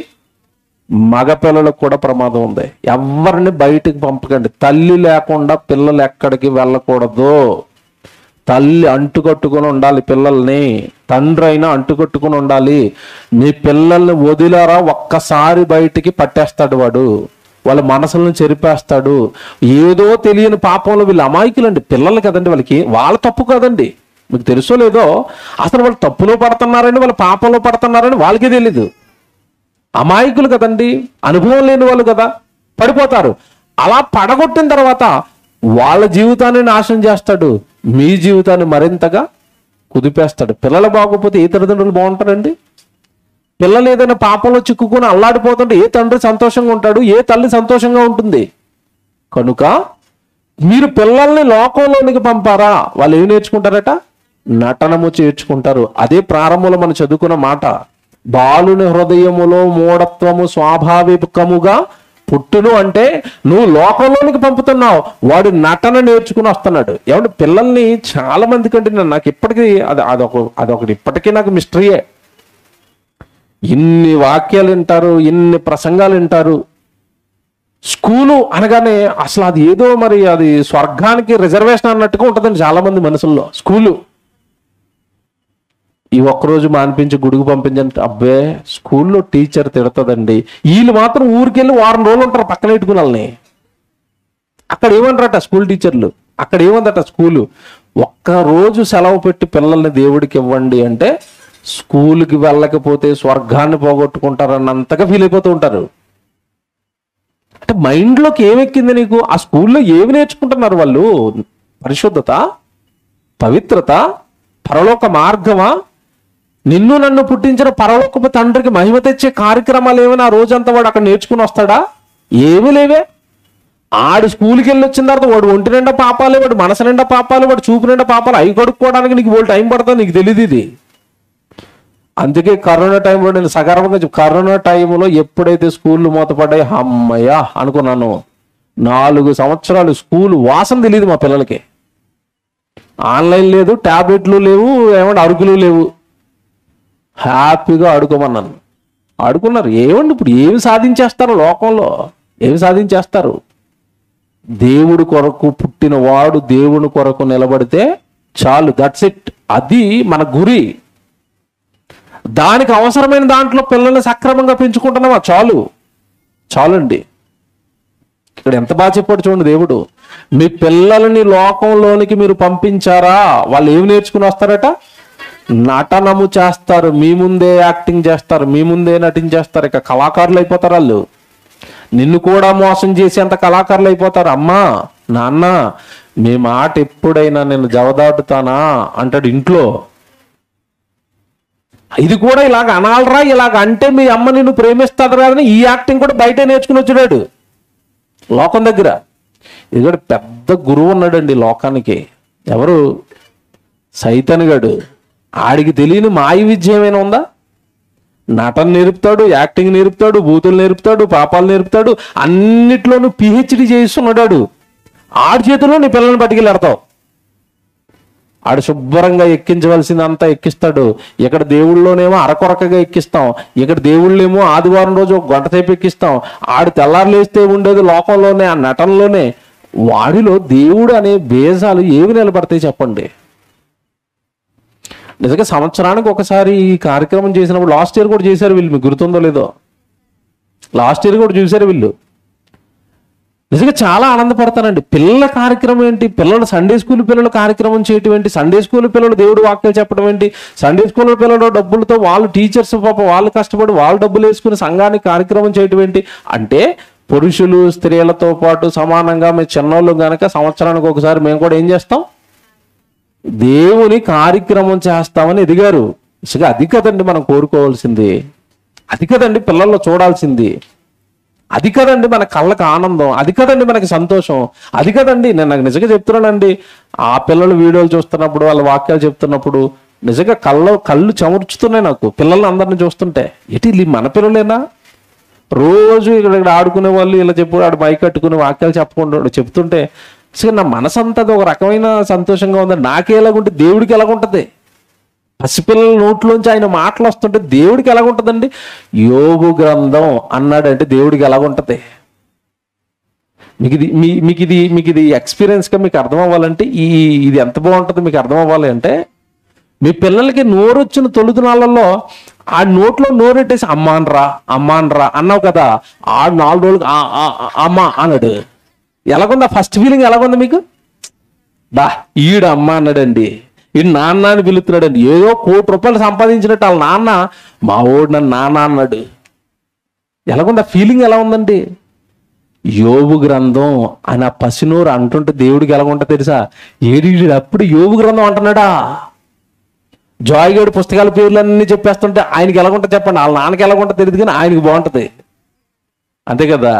మగ పిల్లలకు కూడా ప్రమాదం ఉంది. ఎవరిని బయటికి పంపకండి. తల్లి లేకుండా పిల్లలు ఎక్కడికి వెళ్ళకూడదు. తల్లి అంటుకట్టుకుని ఉండాలి పిల్లల్ని, తండ్రి అయినా అంటుకట్టుకుని ఉండాలి. నీ పిల్లల్ని వదిలారా ఒక్కసారి బయటికి పట్టేస్తాడు వాడు, వాళ్ళ మనసులను చెరిపేస్తాడు. ఏదో తెలియని పాపంలో వీళ్ళు అమాయకులండి. పిల్లలు కదండి, వాళ్ళ తప్పు కదండి. మీకు తెలుసో లేదో, అసలు వాళ్ళు తప్పులో పడుతున్నారని, వాళ్ళ పాపంలో పడుతున్నారని వాళ్ళకే తెలీదు. అమాయకులు కదండి, అనుభవం లేని వాళ్ళు కదా, పడిపోతారు. అలా పడగొట్టిన తర్వాత వాళ్ళ జీవితాన్ని నాశనం చేస్తాడు, మీ జీవితాన్ని మరింతగా కుదిపేస్తాడు. పిల్లలు బాగోకపోతే ఏ తల్లిదండ్రులు బాగుంటారండి? పిల్లలు ఏదైనా పాపంలో చిక్కుకుని అల్లాడిపోతుంటే ఏ తండ్రి సంతోషంగా ఉంటాడు? ఏ తల్లి సంతోషంగా ఉంటుంది? కనుక మీరు పిల్లల్ని లోకంలోనికి పంపారా, వాళ్ళు ఏం నేర్చుకుంటారట? నటనము చేర్చుకుంటారు. అదే ప్రారంభంలో మనం చదువుకున్న మాట, బాలుని హృదయములో మూఢత్వము స్వాభావికముగా పుట్టును. అంటే నువ్వు లోకంలోనికి పంపుతున్నావు, వాడు నటన నేర్చుకుని వస్తున్నాడు. ఏమంటే పిల్లల్ని చాలా మంది కంటే నాకు ఇప్పటికీ అదొకటి ఇప్పటికీ నాకు మిస్టరీయే. ఇన్ని వాక్యాలు వింటారు, ఇన్ని ప్రసంగాలు వింటారు. స్కూలు అనగానే అసలు అది ఏదో మరి అది స్వర్గానికి రిజర్వేషన్ అన్నట్టుగా ఉంటుందండి చాలా మంది మనసుల్లో. స్కూలు ఈ ఒక్కరోజు మానిపించి గుడికి పంపించండి, అబ్బే స్కూల్లో టీచర్ తిడుతుందండి. వీళ్ళు మాత్రం ఊరికెళ్ళి వారం రోజులు ఉంటారు పక్కన పెట్టుకుని వాళ్ళని. అక్కడ ఏమంటారట స్కూల్ టీచర్లు, అక్కడ ఏమందట స్కూలు, ఒక్కరోజు సెలవు పెట్టి పిల్లల్ని దేవుడికి ఇవ్వండి అంటే స్కూల్కి వెళ్ళకపోతే స్వర్గాన్ని పోగొట్టుకుంటారన్నంతగా ఫీల్ అయిపోతూ ఉంటారు. అంటే మైండ్లోకి ఏమెక్కింది నీకు? ఆ స్కూల్లో ఏమి నేర్చుకుంటున్నారు వాళ్ళు? పరిశుద్ధత, పవిత్రత, పరలోక మార్గమా? నిన్ను నన్ను పుట్టించిన పరలోకపు తండ్రికి మహిమ తెచ్చే కార్యక్రమాలు ఏమైనా ఆ రోజంతా వాడు అక్కడ నేర్చుకుని వస్తాడా? ఏమీ లేవే. ఆడు స్కూల్కి వెళ్ళి వచ్చిన తర్వాత వాడు ఒంటి నిండా పాపాలు, వాడు మనసు నిండా పాపాలు, వాడు చూపు నిండా పాపాలు. అవి కడుక్కోవడానికి నీకు వాళ్ళు టైం పడుతుంది, నీకు తెలియదు ఇది. అందుకే కరోనా టైంలో నేను సగర్వంగా కరోనా టైంలో ఎప్పుడైతే స్కూళ్ళు మూతపడ్డాయి, అమ్మయ్యా అనుకున్నాను. 4 సంవత్సరాలు స్కూల్ వాసన తెలియదు మా పిల్లలకి. ఆన్లైన్ లేదు, ట్యాబ్లెట్లు లేవు, ఏమంటే అరుకులు లేవు. హ్యాపీగా ఆడుకోమన్నాను, ఆడుకున్నారు. ఏమండి ఇప్పుడు ఏమి సాధించేస్తారు లోకంలో? ఏమి సాధించేస్తారు? దేవుడి కొరకు పుట్టిన వాడు దేవుని కొరకు నిలబడితే చాలు, దట్స్ ఇట్. అది మన గురి. దానికి అవసరమైన దాంట్లో పిల్లల్ని సక్రమంగా పెంచుకుంటున్నావా? చాలు, చాలండి. ఇక్కడ ఎంత బాగా చెప్పాడు చూడండి దేవుడు. మీ పిల్లలని లోకంలోనికి మీరు పంపించారా, వాళ్ళు ఏమి నేర్చుకుని వస్తారట? నటనము చేస్తారు. మీ ముందే యాక్టింగ్ చేస్తారు, మీ ముందే నటించేస్తారు. ఇక కళాకారులు అయిపోతారు వాళ్ళు. నిన్ను కూడా మోసం చేసేంత కళాకారులు అయిపోతారు. అమ్మా నాన్న మీ మాట ఎప్పుడైనా నేను జవదాటుతానా అంటాడు ఇంట్లో. ఇది కూడా ఇలాగ అనాలరా, ఇలాగ అంటే మీ అమ్మ నిన్ను ప్రేమిస్తాడు కాదని ఈ యాక్టింగ్ కూడా బయటే నేర్చుకుని వచ్చాడు లోకం దగ్గర. ఇది కూడా పెద్ద గురువు ఉన్నాడండి లోకానికి. ఎవరు? సైతాన్ గాడు. ఆడికి తెలియని మాయ విద్య ఏమైనా ఉందా? నటన నేర్పుతాడు, యాక్టింగ్ నేర్పుతాడు, బూతులు నేర్పుతాడు, పాపాలు నేర్పుతాడు, అన్నిట్లోనూ పిహెచ్డి చేస్తున్నాడు. ఆడి చేతుల్లో నీ పిల్లల్ని పట్టుకెళ్ళాడతావు. ఆడు శుభ్రంగా ఎక్కించవలసిందంతా ఎక్కిస్తాడు. ఇక్కడ దేవుళ్ళలోనేమో అరకొరకగా ఎక్కిస్తాం, ఇక్కడ దేవుళ్ళేమో ఆదివారం రోజు 1 గంట సేపు ఎక్కిస్తాం. ఆడు తెల్లారులేస్తే ఉండేది లోకంలోనే, ఆ నటనలోనే. వాడిలో దేవుడు అనే బేజాలు ఏవి నిలబడతాయి చెప్పండి? నిజంగా సంవత్సరానికి ఒకసారి ఈ కార్యక్రమం చేసినప్పుడు, లాస్ట్ ఇయర్ కూడా చేశారు వీళ్ళు, మీకు గుర్తుందో లేదో, లాస్ట్ ఇయర్ కూడా చూశారు వీళ్ళు. నిజంగా చాలా ఆనందపడతానండి. పిల్లల కార్యక్రమం ఏంటి? పిల్లలు సండే స్కూల్ పిల్లలు కార్యక్రమం చేయటం ఏంటి? సండే స్కూల్ పిల్లలు దేవుడు వాక్యాలు చెప్పడం ఏంటి? సండే స్కూల్ పిల్లలు డబ్బులతో వాళ్ళు టీచర్స్ పాప వాళ్ళు కష్టపడి వాళ్ళు డబ్బులు వేసుకుని సంఘానికి కార్యక్రమం చేయటం ఏంటి? అంటే పురుషులు స్త్రీలతో పాటు సమానంగా మేము చిన్నోళ్ళు కనుక సంవత్సరానికి ఒకసారి మేము కూడా ఏం చేస్తాం? దేవుని కార్యక్రమం చేస్తామని ఎదిగారు. ఇసుగా అది కదండి మనం కోరుకోవాల్సింది, అది కదండి పిల్లల్లో చూడాల్సింది, అది కదండి మన కళ్ళకు ఆనందం, అది కదండి మనకి సంతోషం, అది కదండి. నేను నాకు నిజంగా చెప్తున్నానండి, ఆ పిల్లలు వీడియోలు చూస్తున్నప్పుడు వాళ్ళ వాక్యాలు చెప్తున్నప్పుడు నిజంగా కళ్ళు చెమర్చుతున్నాయి నాకు పిల్లల్ని అందరిని చూస్తుంటే. ఏంటి మన పిల్లలేనా? రోజు ఇక్కడ ఆడుకునే వాళ్ళు ఇలా చెప్పు, ఆడు మైక్ కట్టుకుని వాక్యాలు చెప్తుంటే అసలు నా మనసు అంతా ఒక రకమైన సంతోషంగా ఉందండి. నాకే ఎలాగుంటే దేవుడికి ఎలాగుంటుంది? పసిపిల్లల నోట్లోంచి ఆయన మాటలు వస్తుంటే దేవుడికి ఎలాగుంటుందండి? యోబు గ్రంథం అన్నాడంటే దేవుడికి ఎలాగుంటుంది? మీకు ఇది ఎక్స్పీరియన్స్గా మీకు అర్థం అవ్వాలంటే ఇది ఎంత బాగుంటుంది మీకు అర్థం అవ్వాలి అంటే, మీ పిల్లలకి నోరు వచ్చిన తొలుదినాళ్ళల్లో ఆ నోట్లో నోరెట్టేసి అమ్మాన్రా అన్నావు కదా, ఆ 4 రోజులకు అమ్మ అన్నాడు. ఎలాగుంది ఫస్ట్ ఫీలింగ్? ఎలాగుంది మీకు? ఈడు అమ్మ అన్నాడండి, ఈడు నాన్న అని పిలుస్తున్నాడండి. ఏదో ₹1,00,00,000 సంపాదించినట్టు వాళ్ళ నాన్న మా ఓడు నన్ను నాన్న అన్నాడు. ఎలాగుంది ఆ ఫీలింగ్? ఎలా ఉందండి? యోబు గ్రంథం అని ఆ పసినోరు అంటుంటే దేవుడికి ఎలాగుంటుంది తెలుసా? ఏడు అప్పుడు యోబు గ్రంథం అంటున్నాడా? జాయ్గడ్ పుస్తకాల పేర్లన్నీ చెప్పేస్తుంటే ఆయనకి ఎలాగుంటుంది చెప్పండి? వాళ్ళ నాన్నకి ఎలాగుంటుంది తెలియదు కానీ ఆయనకి బాగుంటుంది, అంతే కదా.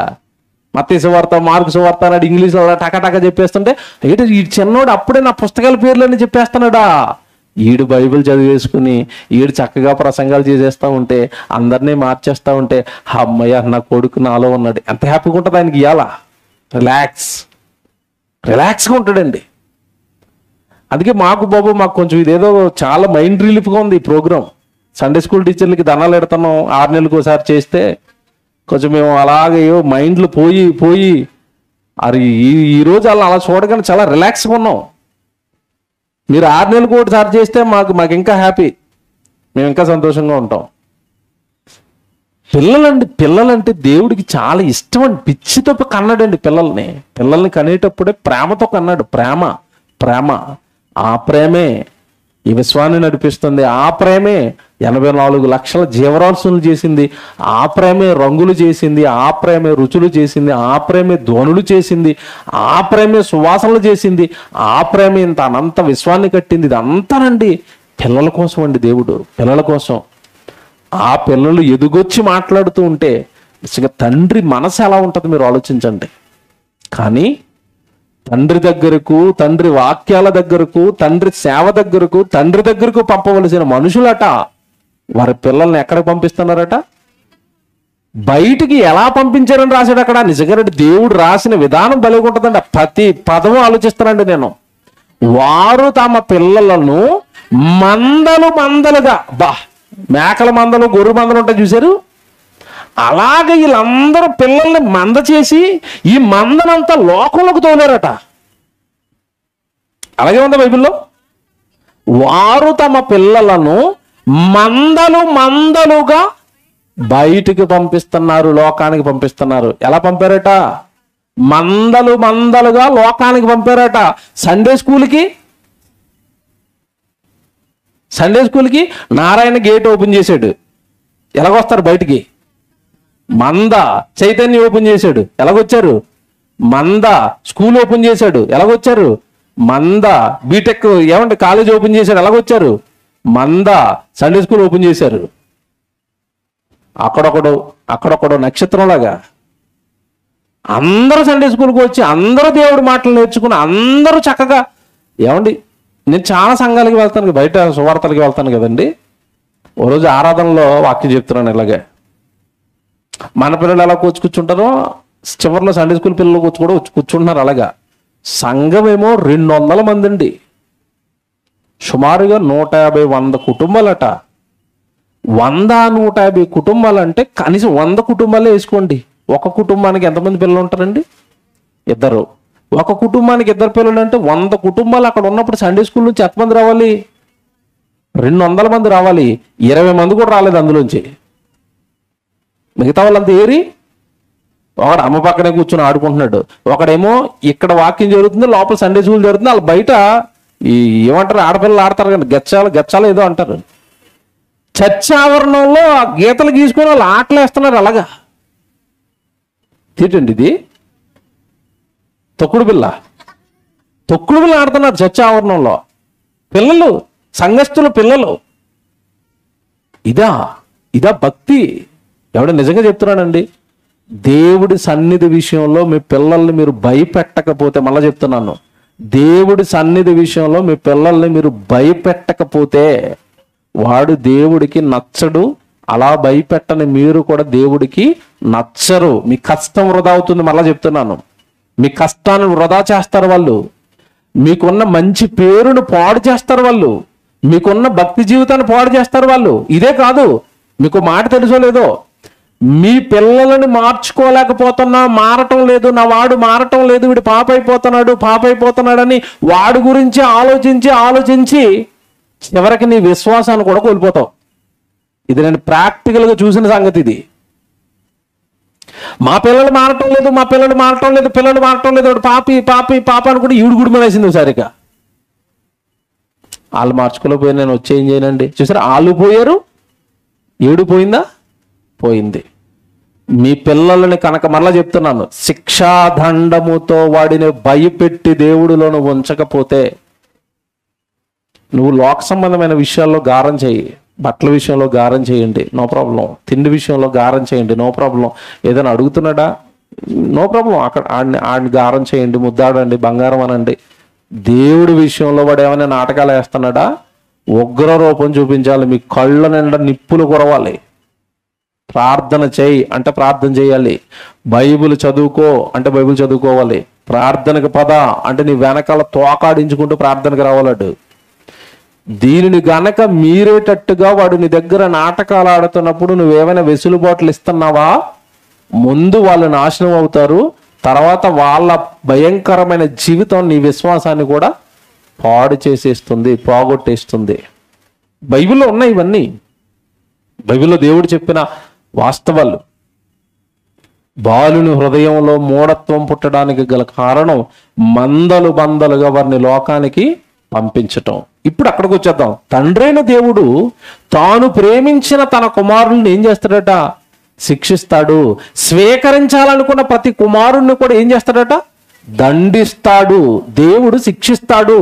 మత్తయి సువార్త, మార్కు సువార్త అన్నాడు ఇంగ్లీష్లో టకటక చెప్పేస్తుంటే ఏంటి ఈ చిన్నోడు అప్పుడే నా పుస్తకాల పేర్లన్నీ చెప్పేస్తున్నాడా? ఈడు బైబిల్ చదివేసుకుని ఈడు చక్కగా ప్రసంగాలు చేసేస్తూ ఉంటే, అందరినీ మార్చేస్తూ ఉంటే, అమ్మయ్య నా కొడుకు నాలో ఉన్నాడు, ఎంత హ్యాపీగా ఉంటుంది ఆయనకి. ఇవాళ రిలాక్స్గా ఉంటాడండి. అందుకే మాకు కొంచెం ఇదేదో చాలా మైండ్ రిలీఫ్గా ఉంది ఈ ప్రోగ్రాం. సండే స్కూల్ టీచర్లకి దండాలు పెడుతున్నాం 6 నెలలకు ఒకసారి చేస్తే కొంచెం మేము అలాగే మైండ్లు పోయి అది ఈరోజు అలా చూడగానే చాలా రిలాక్స్గా ఉన్నాం. మీరు 6 నెలలకు ఒకసారి చేస్తే మాకు ఇంకా హ్యాపీ, మేము ఇంకా సంతోషంగా ఉంటాం. పిల్లలంటే దేవుడికి చాలా ఇష్టం అండి. పిచ్చితో కన్నాడండి పిల్లల్ని కనేటప్పుడే ప్రేమతో కన్నాడు. ప్రేమ ఆ ప్రేమే ఈ విశ్వాన్ని నడిపిస్తుంది. ఆ ప్రేమే 84 లక్షల జీవరాశులు చేసింది. ఆ ప్రేమే రంగులు చేసింది. ఆ ప్రేమే రుచులు చేసింది. ఆ ప్రేమే ధ్వనులు చేసింది. ఆ ప్రేమే సువాసనలు చేసింది. ఆ ప్రేమే ఇంత అనంత విశ్వాన్ని కట్టింది. ఇదంతానండి పిల్లల కోసం అండి. దేవుడు పిల్లల కోసం. ఆ పిల్లలు ఎదుగొచ్చి మాట్లాడుతూ ఉంటే నిజంగా తండ్రి మనసు ఎలా ఉంటుంది మీరు ఆలోచించండి. కానీ తండ్రి దగ్గరకు, తండ్రి వాక్యాల దగ్గరకు, తండ్రి సేవ దగ్గరకు, తండ్రి దగ్గరకు పంపవలసిన మనుషులట వారి పిల్లల్ని ఎక్కడికి పంపిస్తున్నారట? బయటికి ఎలా పంపించారని రాశాడు అక్కడ. నిజంగా దేవుడు రాసిన విధానం భలేగుంటుందండి. ప్రతి పదము ఆలోచిస్తానండి నేను. వారు తమ పిల్లలను మందలుగా, మేకల మందలు, గొర్రె మందలు ఉంటాయి చూశారు, అలాగే వీళ్ళందరూ పిల్లల్ని మంద చేసి ఈ మందనంతా లోకంలోకి తోలారట. అలాగే ఉంది బైబిల్లో. వారు తమ పిల్లలను మందలుగా బయటికి పంపిస్తున్నారు, లోకానికి పంపిస్తున్నారు. ఎలా పంపారట? మందలుగా లోకానికి పంపారట. సండే స్కూల్కి నారాయణ గేట్ ఓపెన్ చేశాడు, ఎలాగొస్తారు బయటికి? మంద. చైతన్య ఓపెన్ చేశాడు, ఎలాగొచ్చారు? మంద. స్కూల్ ఓపెన్ చేశాడు, ఎలాగొచ్చారు? మంద. బీటెక్ కాలేజ్ ఓపెన్ చేశాడు, ఎలాగొచ్చారు? మంద. సండే స్కూల్ ఓపెన్ చేశారు. అక్కడొక్కడో నక్షత్రంలాగా అందరూ సండే స్కూల్కి వచ్చి అందరూ దేవుడి మాటలు నేర్చుకుని అందరూ చక్కగా. నేను చాలా సంఘాలకి వెళ్తాను, బయట సువార్తలకి వెళ్తాను కదండి. ఓ రోజు ఆరాధనలో వాక్యం చెప్తున్నాను ఇలాగే. మన పిల్లలు ఎలా కూర్చుంటారో చివరిలో సండే స్కూల్ పిల్లలు కూడా కూర్చుంటున్నారు. అలాగా సంఘం ఏమో 200 మంది అండి, సుమారుగా 150-100 కుటుంబాలట. 100-150 కుటుంబాలంటే కనీసం 100 కుటుంబాలే వేసుకోండి. ఒక కుటుంబానికి ఎంతమంది పిల్లలు ఉంటారండి? 2. ఒక కుటుంబానికి 2 పిల్లలు అంటే 100 కుటుంబాలు అక్కడ ఉన్నప్పుడు సండే స్కూల్ నుంచి ఎంతమంది రావాలి? 200 మంది రావాలి. 20 మంది కూడా రాలేదు అందులోంచి. మిగతా వాళ్ళంతా ఏరి ఒకడు అమ్మ పక్కనే కూర్చొని ఆడుకుంటున్నాడు, ఒకడేమో ఇక్కడ వాక్యం జరుగుతుంది, లోపల సండే స్కూల్ జరుగుతుంది. వాళ్ళు బయట ఏమంటారు, ఆడపిల్లలు ఆడతారు కానీ గచ్చాలు ఏదో అంటారు. చర్చ ఆవరణంలో గీతలు గీసుకొని వాళ్ళు ఆటలు వేస్తున్నారు. అలాగా ఏంటండి ఇది? తొక్కుడు బిళ్ళ ఆడుతున్నారు చర్చ ఆవరణంలో పిల్లలు, సంఘస్థుల పిల్లలు. ఇదా భక్తి? ఎవడ నిజంగా చెప్తున్నానండి, దేవుడి సన్నిధి విషయంలో మీ పిల్లల్ని మీరు భయపెట్టకపోతే, మళ్ళా చెప్తున్నాను, దేవుడి సన్నిధి విషయంలో మీ పిల్లల్ని మీరు భయపెట్టకపోతే వాడు దేవుడికి నచ్చడు. అలా భయపెట్టని మీరు కూడా దేవుడికి నచ్చరు. మీ కష్టం వృధా అవుతుంది. మళ్ళా చెప్తున్నాను, మీ కష్టాన్ని వృధా చేస్తారు వాళ్ళు. మీకున్న మంచి పేరును పాడు చేస్తారు వాళ్ళు. మీకున్న భక్తి జీవితాన్ని పాడు చేస్తారు వాళ్ళు. ఇదే కాదు, మీకు మాట తెలుసో లేదో, మీ పిల్లలని మార్చుకోలేకపోతున్నా, మారటం లేదు, నా వాడు మారటం లేదు, వీడు పాప అయిపోతున్నాడని వాడి గురించి ఆలోచించి చివరికి నీ విశ్వాసాన్ని కూడా కోల్పోతావు. ఇది నేను ప్రాక్టికల్గా చూసిన సంగతి. ఇది మా పిల్లలు మారటం లేదు, పిల్లలు మారటం లేదు, పాప అనుకుంటే ఈడు గుడి వేసింది సరిగా. వాళ్ళు మార్చుకోలేకపోయి నేను వచ్చి ఏం చేయనండి. చూసారా, వాళ్ళు పోయారు, ఈడు పోయింది. మీ పిల్లలని కనుక మళ్ళా చెప్తున్నాను, శిక్షాదండముతో వాడిని భయపెట్టి దేవుడిలోను ఉంచకపోతే, నువ్వు లోక సంబంధమైన విషయాల్లో గారం చేయి, బట్టల విషయంలో గారం చేయండి, నో ప్రాబ్లం. తిండి విషయంలో గారం చేయండి, నో ప్రాబ్లం. ఏదైనా అడుగుతున్నాడా, నో ప్రాబ్లం, అక్కడ ఆడిని గారం చేయండి, ముద్దాడండి, బంగారం అనండి. దేవుడి విషయంలో వాడు ఏమైనా నాటకాలు వేస్తున్నాడా, ఉగ్ర రూపం చూపించాలి, మీ కళ్ళ నిండా నిప్పులు కురవాలి. ప్రార్థన చేయి అంటే ప్రార్థన చేయాలి, బైబిల్ చదువుకో అంటే బైబిల్ చదువుకోవాలి, ప్రార్థనకు పద అంటే నీ వెనకాల తోకాడించుకుంటూ ప్రార్థనకు రావాలడు. దీనిని గనక మీరేటట్టుగా వాడు నీ దగ్గర నాటకాలు ఆడుతున్నప్పుడు నువ్వేమైనా వెసులుబాట్లు ఇస్తున్నావా, ముందు వాళ్ళు నాశనం అవుతారు, తర్వాత వాళ్ళ భయంకరమైన జీవితం నీ విశ్వాసాన్ని కూడా పాడు చేసేస్తుంది, పోగొట్టేస్తుంది. బైబిల్లో ఉన్నాయి ఇవన్నీ, బైబిల్లో దేవుడు చెప్పిన వాస్తవాలు. బాలుని హృదయంలో మూఢత్వం పుట్టడానికి గల కారణం మందలుగా వారిని లోకానికి పంపించటం. ఇప్పుడు అక్కడికి వచ్చేద్దాం. తండ్రైన దేవుడు తాను ప్రేమించిన తన కుమారుల్ని ఏం చేస్తాడట, శిక్షిస్తాడు. స్వీకరించాలనుకున్న ప్రతి కుమారుణ్ణి కూడా ఏం చేస్తాడట, దండిస్తాడు. దేవుడు శిక్షిస్తాడు,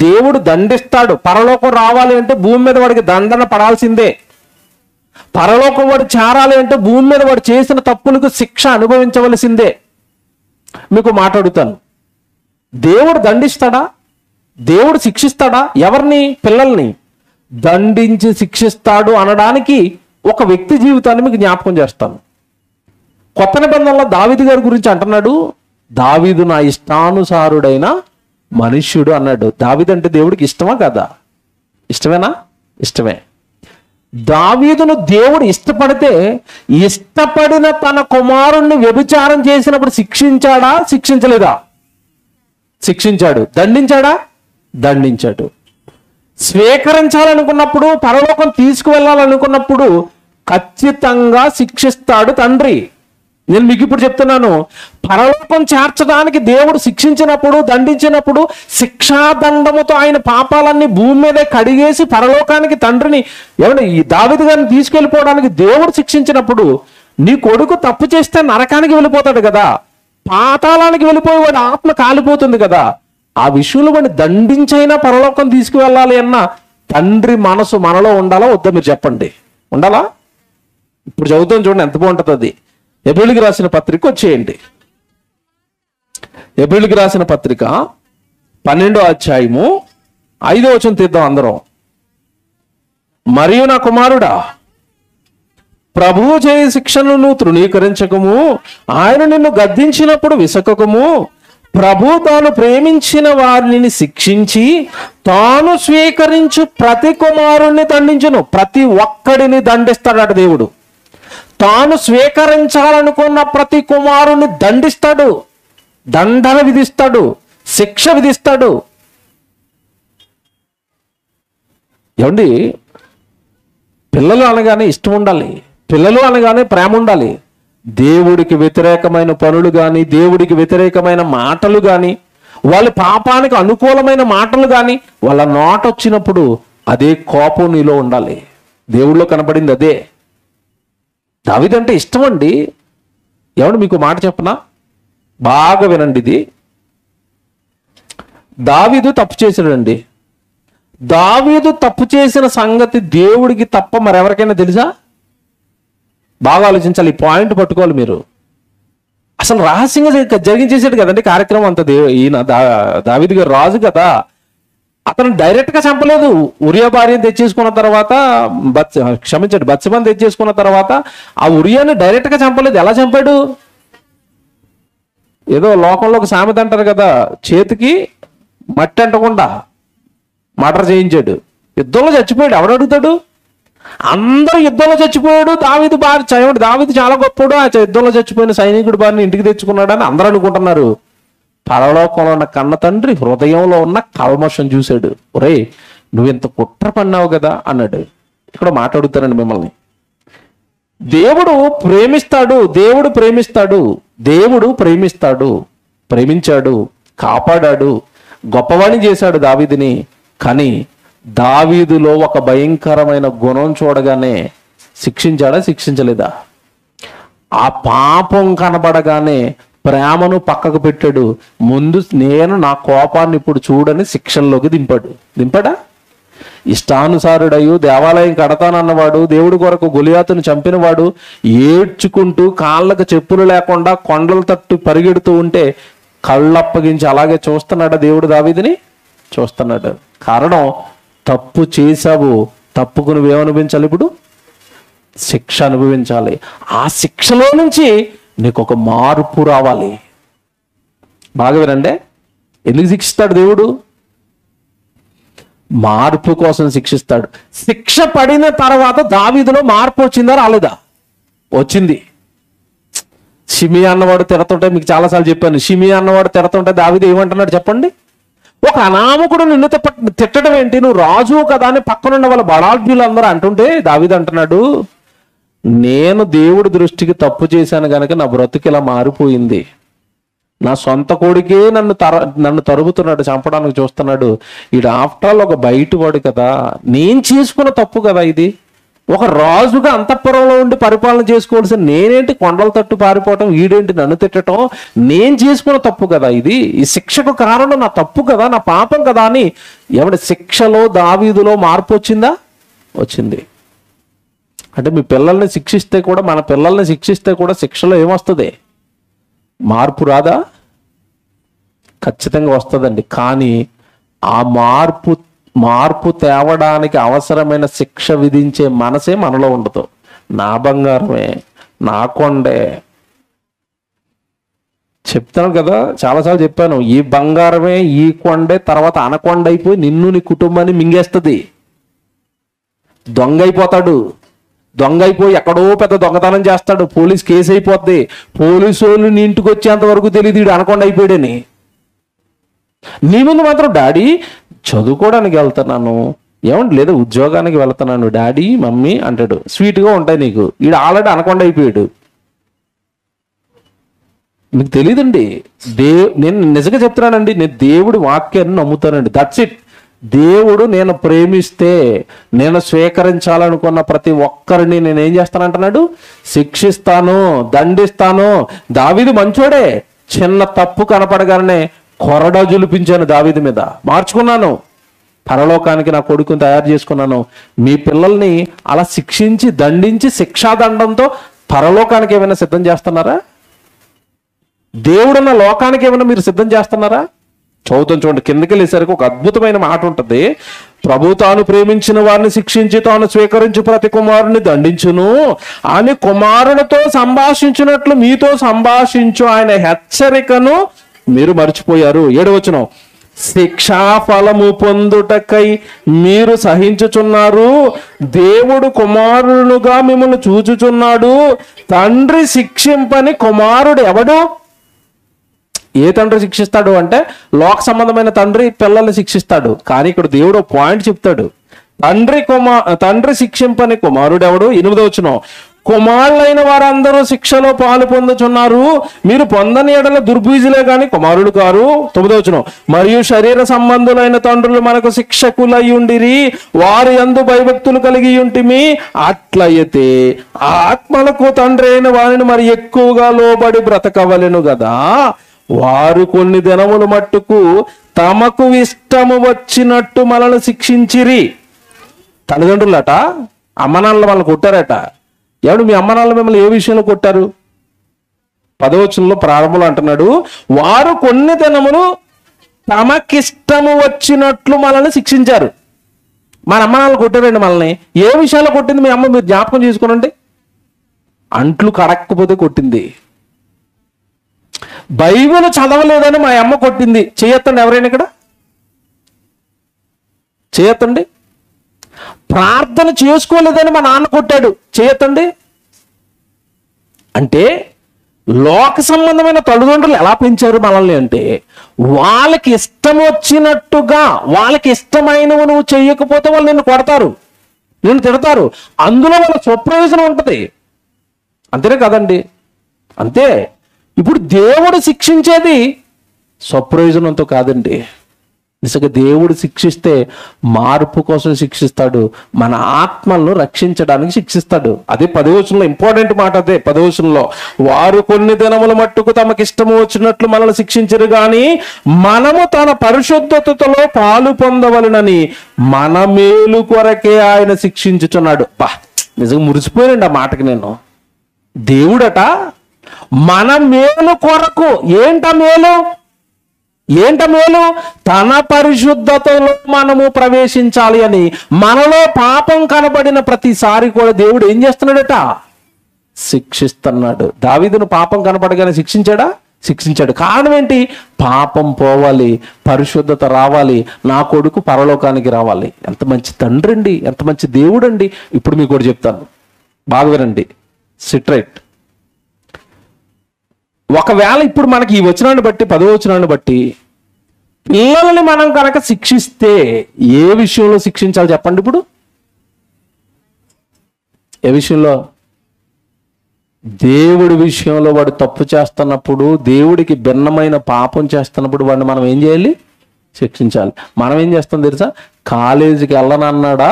దేవుడు దండిస్తాడు. పరలోకం రావాలి అంటే భూమి మీద వాడికి దండన పడాల్సిందే. పరలోకం వాడు చేరాలి అంటే భూమి మీద వాడు చేసిన తప్పులకు శిక్ష అనుభవించవలసిందే. మీకు మాట్లాడుతాను, దేవుడు దండిస్తాడా, దేవుడు శిక్షిస్తాడా? ఎవరిని? పిల్లల్ని దండించి శిక్షిస్తాడు అనడానికి ఒక వ్యక్తి జీవితాన్ని మీకు జ్ఞాపకం చేస్తాను. కొత్త నిబంధనలో దావీదు గారి గురించి అంటున్నాడు, దావీదు నా ఇష్టానుసారుడైన మనుష్యుడు అన్నాడు. దావీదు అంటే దేవుడికి ఇష్టమా కదా? ఇష్టమేనా? ఇష్టమే. దావీదును దేవుడు ఇష్టపడితే, ఇష్టపడిన తన కుమారుణ్ణి వ్యభిచారం చేసినప్పుడు శిక్షించాడా, శిక్షించలేదా? శిక్షించాడు. దండించాడా? దండించాడు. స్వీకరించాలనుకున్నప్పుడు, పరలోకం తీసుకువెళ్ళాలనుకున్నప్పుడు ఖచ్చితంగా శిక్షిస్తాడు తండ్రి. నేను మీకు ఇప్పుడు చెప్తున్నాను, పరలోకం చేర్చడానికి దేవుడు శిక్షించినప్పుడు, దండించినప్పుడు శిక్షాదండముతో ఆయన పాపాలన్నీ భూమి మీదే కడిగేసి పరలోకానికి తండ్రిని ఏమన్నా ఈ దావీదు గారిని తీసుకెళ్ళిపోవడానికి దేవుడు శిక్షించినప్పుడు, నీ కొడుకు తప్పు చేస్తే నరకానికి వెళ్ళిపోతాడు కదా, పాతాళానికి వెళ్ళిపోయి వాడి ఆత్మ కాలిపోతుంది కదా, ఆ విషయంలో వాడిని దండించైనా పరలోకం తీసుకువెళ్ళాలి అన్న తండ్రి మనసు మనలో ఉండాలా వద్దా? మీరు చెప్పండి. ఉండాలా? ఇప్పుడు చదువుతాం చూడండి, ఎంత బాగుంటుంది అది. హెబ్రీయులకు రాసిన పత్రిక వచ్చేయండి. హెబ్రీయులకు రాసిన పత్రిక 12వ అధ్యాయము 5వ వచనం తీద్దాం అందరం. మరియు నా కుమారుడా, ప్రభువు చేయ శిక్షను నువ్వు తృణీకరించకము, ఆయన నిన్ను గద్దించినప్పుడు విసకకము. ప్రభు తాను ప్రేమించిన వారిని శిక్షించి తాను స్వీకరించు ప్రతి కుమారుణ్ణి దండించును. ప్రతి ఒక్కడిని దండిస్తాడట దేవుడు. తాను స్వీకరించాలనుకున్న ప్రతి కుమారుణ్ణి దండిస్తాడు, దండన విధిస్తాడు, శిక్ష విధిస్తాడు. ఏమండి, పిల్లలు అనగానే ఇష్టం ఉండాలి, పిల్లలు అనగానే ప్రేమ ఉండాలి. దేవుడికి వ్యతిరేకమైన పనులు కానీ, దేవుడికి వ్యతిరేకమైన మాటలు కానీ, వాళ్ళ పాపానికి అనుకూలమైన మాటలు కానీ వాళ్ళ నోట వచ్చినప్పుడు అదే కోపం నీలో ఉండాలి. దేవుడిలో కనబడింది అదే. దావీదంటే ఇష్టం అండి. ఏమంటే మీకు మాట చెప్పనా, బాగా వినండి. ఇది దావీదు తప్పు చేశాడండి. దావీదు తప్పు చేసిన సంగతి దేవుడికి తప్ప మరెవరికైనా తెలుసా? బాగా ఆలోచించాలి, ఈ పాయింట్ పట్టుకోవాలి మీరు. అసలు రహస్యంగా జరిగించేసాడు కదండి కార్యక్రమం అంతా. ఈయన దావీదు గారు రాజు కదా, అతను డైరెక్ట్ గా చంపలేదు. ఉరియా భార్యను తెచ్చేసుకున్న తర్వాత బత్షెబను తెచ్చేసుకున్న తర్వాత ఆ ఉరియాని డైరెక్ట్ గా చంపలేదు. ఎలా చంపాడు? ఏదో లోకంలో ఒక సామెత అంటారు కదా, చేతికి మట్టి అంటకుండా మర్డర్ చేయించాడు. యుద్ధంలో చచ్చిపోయాడు. ఎవడు అడుగుతాడు? అందరూ యుద్ధంలో చచ్చిపోయాడు. దావీదు దావీదు చాలా గొప్పడు, ఆ యుద్ధంలో చచ్చిపోయిన సైనికుడు బారిని ఇంటికి తెచ్చుకున్నాడని అందరూ అనుకుంటున్నారు. పరలోకంలో ఉన్న కన్న తండ్రి హృదయంలో ఉన్న కల్మషం చూశాడు. ఒరే, నువ్వింత కుట్ర పన్నావు కదా అన్నాడు. ఇక్కడ మాట్లాడుతానండి మిమ్మల్ని. దేవుడు ప్రేమిస్తాడు, దేవుడు ప్రేమిస్తాడు, దేవుడు ప్రేమిస్తాడు, ప్రేమించాడు, కాపాడాడు, గొప్పవాణి చేశాడు దావీదుని. కానీ దావీదులో ఒక భయంకరమైన గుణం చూడగానే శిక్షించాడా? శిక్షించలేదా? ఆ పాపం కనబడగానే ప్రేమను పక్కకు పెట్టాడు. ముందు నేను నా కోపాన్ని ఇప్పుడు చూడని శిక్షల్లోకి దింపాడా? ఇష్టానుసారుడయ్యు దేవాలయం కడతానన్నవాడు, దేవుడి కొరకు గొలియాతును చంపినవాడు ఏడ్చుకుంటూ కాళ్ళకు చెప్పులు లేకుండా కొండల తట్టు పరిగెడుతూ ఉంటే కళ్ళప్పగించి అలాగే చూస్తున్నాడా దేవుడు దావీదుని? చూస్తున్నాడు. కారణం, తప్పు చేశావు, తప్పుకు నువ్వేమనుభవించాలి? ఇప్పుడు శిక్ష అనుభవించాలి. ఆ శిక్షలో నుంచి నీకు ఒక మార్పు రావాలి. బాగా వినండి, ఎందుకు శిక్షిస్తాడు దేవుడు? మార్పు కోసం శిక్షిస్తాడు. శిక్ష పడిన తర్వాత దావీదులో మార్పు వచ్చిందా రాలేదా? వచ్చింది. షిమియా అన్నవాడు తిడతుంటే మీకు చాలాసార్లు చెప్పాను. షిమియా అన్నవాడు తిడతుంటే దావీదు ఏమంటున్నాడు చెప్పండి? ఒక అనామకుడు నిన్ను తిట్టడం ఏంటి, నువ్వు రాజు కదా అని పక్కనున్న వాళ్ళ బడాల్బీలు అందరూ అంటుంటే దావీదు అంటున్నాడు, నేను దేవుడి దృష్టికి తప్పు చేశాను కనుక నా బ్రతుకు ఇలా మారిపోయింది. నా సొంత కొడుకే నన్ను తరుగుతున్నాడు, చంపడానికి చూస్తున్నాడు. ఈడు ఆఫ్టర్ ఆల్ ఒక బయటవాడు కదా, నేను చేసుకున్న తప్పు కదా ఇది. ఒక రాజుగా అంతఃపురంలో ఉండి పరిపాలన చేసుకోవాల్సిన నేనేంటి కొండల తట్టు పారిపోవటం, వీడేంటి నన్ను తిట్టడం, నేను చేసుకున్న తప్పు కదా ఇది. ఈ శిక్షకు కారణం నా తప్పు కదా, నా పాపం కదా అని ఎవడి శిక్షలో దావీదులో మార్పు వచ్చిందా? వచ్చింది. అంటే మీ పిల్లల్ని శిక్షిస్తే కూడా, మన పిల్లల్ని శిక్షిస్తే కూడా శిక్షలో ఏమొస్తుంది? మార్పు రాదా? ఖచ్చితంగా వస్తుందండి. కానీ ఆ మార్పు తేవడానికి అవసరమైన శిక్ష విధించే మనసే మనలో ఉండదు. నా బంగారమే, నా కొండే, చెప్తాను కదా, చాలాసార్లు చెప్పాను, ఈ బంగారమే ఈ కొండే తర్వాత అనకొండ అయిపోయి నిన్ను నీ కుటుంబాన్ని మింగేస్తుంది. దొంగ అయిపోతాడు. దొంగ అయిపోయి ఎక్కడో పెద్ద దొంగతనం చేస్తాడు, పోలీస్ కేసు అయిపోద్ది. పోలీసు వాళ్ళు నీ ఇంటికి వచ్చేంత వరకు తెలియదు వీడు అనకొండ అయిపోయాడని. నీ ముందు మాత్రం డాడీ చదువుకోవడానికి వెళ్తున్నాను, ఏమంటే లేదా ఉద్యోగానికి వెళ్తున్నాను డాడీ మమ్మీ అంటాడు. స్వీట్గా ఉంటాయి నీకు. వీడు ఆల్రెడీ అనకొండ అయిపోయాడు. మీకు తెలియదండి. నేను నిజంగా చెప్తున్నానండి, నేను దేవుడి వాక్యాన్ని నమ్ముతానండి. That's it. దేవుడు నేను ప్రేమిస్తే, నేను స్వీకరించాలనుకున్న ప్రతి ఒక్కరిని నేను ఏం చేస్తానంటున్నాడు? శిక్షిస్తాను, దండిస్తాను. దావీదు మంచోడే. చిన్న తప్పు కనపడగానే కొరడా జులిపించాను దావీదు మీద, మార్చుకున్నాను. పరలోకానికి నా కొడుకుని తయారు చేసుకున్నాను. మీ పిల్లల్ని అలా శిక్షించి దండించి శిక్షాదండంతో పరలోకానికి ఏమైనా సిద్ధం చేస్తున్నారా? దేవుడున్న లోకానికి ఏమైనా మీరు సిద్ధం చేస్తున్నారా? చదువుతాం చూడండి, కిందకి వెళ్ళేసరికి ఒక అద్భుతమైన మాట ఉంటుంది. ప్రభు తాను ప్రేమించిన వారిని శిక్షించి తాను స్వీకరించి ప్రతి కుమారుని దండించును అని కుమారునితో సంభాషించినట్లు మీతో సంభాషించు ఆయన హెచ్చరికను మీరు మర్చిపోయారు. 7వ వచనం, శిక్షా ఫలము పొందుటకై మీరు సహించుచున్నారు. దేవుడు కుమారునుగా మిమ్మల్ని చూచుచున్నాడు. తండ్రి శిక్షింపని కుమారుడు ఎవడు? ఏ తండ్రి శిక్షిస్తాడు అంటే లోక సంబంధమైన తండ్రి పిల్లల్ని శిక్షిస్తాడు. కానీ ఇక్కడ దేవుడు పాయింట్ చెప్తాడు, తండ్రి శిక్షింపని కుమారుడు ఎవడు? 8వ వచనం, కుమారులైన వారందరూ శిక్షలో పాలు పొందుచున్నారు. మీరు పొందని ఎడల దుర్బీజులే గాని కుమారులు కారు. 9వ వచనం, మరియు శరీర సంబంధులైన తండ్రులు మనకు శిక్షకులై ఉండిరి, వారి యందు భయభక్తులు కలిగి ఉంటిమి. అట్లయితే ఆత్మలకు తండ్రి అయిన వారిని మరి ఎక్కువగా లోబడి బ్రతకవలెను గదా. వారు కొన్ని దినములు మట్టుకు తమకు ఇష్టము వచ్చినట్టు మనల్ని శిక్షించిరి. తల్లిదండ్రులట అమ్మనాన్నలు వాళ్ళని కొట్టారట. ఎవడు మీ అమ్మనాన్నలు మిమ్మల్ని ఏ విషయంలో కొట్టారు? 10వ వచనంలో ప్రారంభంలో అంటున్నాడు, వారు కొన్ని దినములు తమకిష్టము వచ్చినట్లు మనల్ని శిక్షించారు. మన అమ్మనాన్నలు కొట్టారండి మనల్ని. ఏ విషయాల్లో కొట్టింది మీ అమ్మ? మీరు జ్ఞాపకం చేసుకోనండి. అంట్లు కడక్కపోతే కొట్టింది. బైబిల్ చదవలేదని మా అమ్మ కొట్టింది. చేయొత్తండి ఎవరైనా ఇక్కడ, చేయొత్తండి. ప్రార్థన చేసుకోలేదని మా నాన్న కొట్టాడు, చేయొత్తండి. అంటే లోక సంబంధమైన తల్లిదండ్రులు ఎలా పెంచారు మనల్ని అంటే, వాళ్ళకి ఇష్టం వచ్చినట్టుగా, వాళ్ళకి ఇష్టమైనవి నువ్వు చెయ్యకపోతే వాళ్ళు నిన్ను కొడతారు, నిన్ను తిడతారు. అందులో వాళ్ళ స్వప్రయోజనం ఉంటుంది. అంతేనే కదండి? అంతే. ఇప్పుడు దేవుడు శిక్షించేది స్వప్రయోజనంతో కాదండి. నిజంగా దేవుడు శిక్షిస్తే మార్పు కోసం శిక్షిస్తాడు, మన ఆత్మలను రక్షించడానికి శిక్షిస్తాడు. అదే 10వ వచనంలో ఇంపార్టెంట్ మాట. అదే 10వ వచనంలో, వారు కొన్ని దినముల మట్టుకు తమకి ఇష్టము వచ్చినట్లు మనల్ని శిక్షించరు గాని మనము తన పరిశుద్ధతలో పాలు పొందవలనని మన మేలు కొరకే ఆయన శిక్షించుచున్నాడు. బా, నిజంగా మురిసిపోయానండి ఆ మాటకి నేను. దేవుడట మన మేలు కొరకు, ఏంట మేలు? తన పరిశుద్ధతలో మనము ప్రవేశించాలి అని. మనలో పాపం కనబడిన ప్రతిసారి కూడా దేవుడు ఏం చేస్తున్నాడట? శిక్షిస్తున్నాడు. దావీదును పాపం కనపడగానే శిక్షించాడా? శిక్షించాడు. కారణం ఏంటి? పాపం పోవాలి, పరిశుద్ధత రావాలి, నా కొడుకు పరలోకానికి రావాలి. ఎంత మంచి తండ్రి అండి, ఎంత మంచి దేవుడు అండి. ఇప్పుడు మీకు కూడా చెప్తాను, బాగా వినండి. సిట్రైట్. ఒకవేళ ఇప్పుడు మనకి ఈ వచనాన్ని బట్టి, 10వ వచనాన్ని బట్టి పిల్లల్ని మనం కనుక శిక్షిస్తే ఏ విషయంలో శిక్షించాలి చెప్పండి? ఇప్పుడు ఏ విషయంలో? దేవుడి విషయంలో. వాడు తప్పు చేస్తున్నప్పుడు, దేవుడికి భిన్నమైన పాపం చేస్తున్నప్పుడు వాడిని మనం ఏం చేయాలి? శిక్షించాలి. మనం ఏం చేస్తాం తెలుసా? కాలేజీకి వెళ్ళనన్నాడా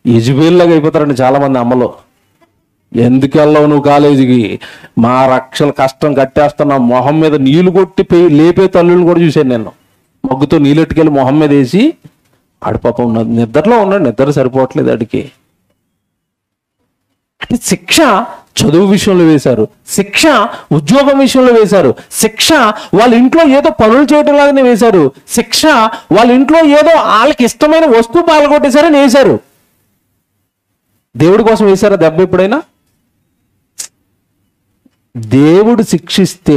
యజబేల్లాగా అయిపోతారండి చాలా మంది అమ్మలో. ఎందుకు వెళ్ళవు నువ్వు కాలేజీకి? మా రక్షల కష్టం కట్టేస్తున్నా, మొహం మీద నీళ్లు కొట్టి లేపే తల్లులను కూడా చూశాను నేను. మగ్గుతో నీళ్ళెట్టుకెళ్ళి మొహం మీద వేసి, ఆడు పాపం నిద్రలో ఉన్నాడు, నిద్ర సరిపోవట్లేదు ఆడికి. అంటే శిక్ష చదువు విషయంలో వేశారు, శిక్ష ఉద్యోగం విషయంలో వేశారు, శిక్ష వాళ్ళ ఇంట్లో ఏదో పనులు చేయడం లాగానే వేశారు, శిక్ష వాళ్ళ ఇంట్లో ఏదో వాళ్ళకి ఇష్టమైన వస్తువు పాల్గొట్టేశారని వేశారు. దేవుడి కోసం వేశారా దెబ్బ ఎప్పుడైనా? దేవుడు శిక్షిస్తే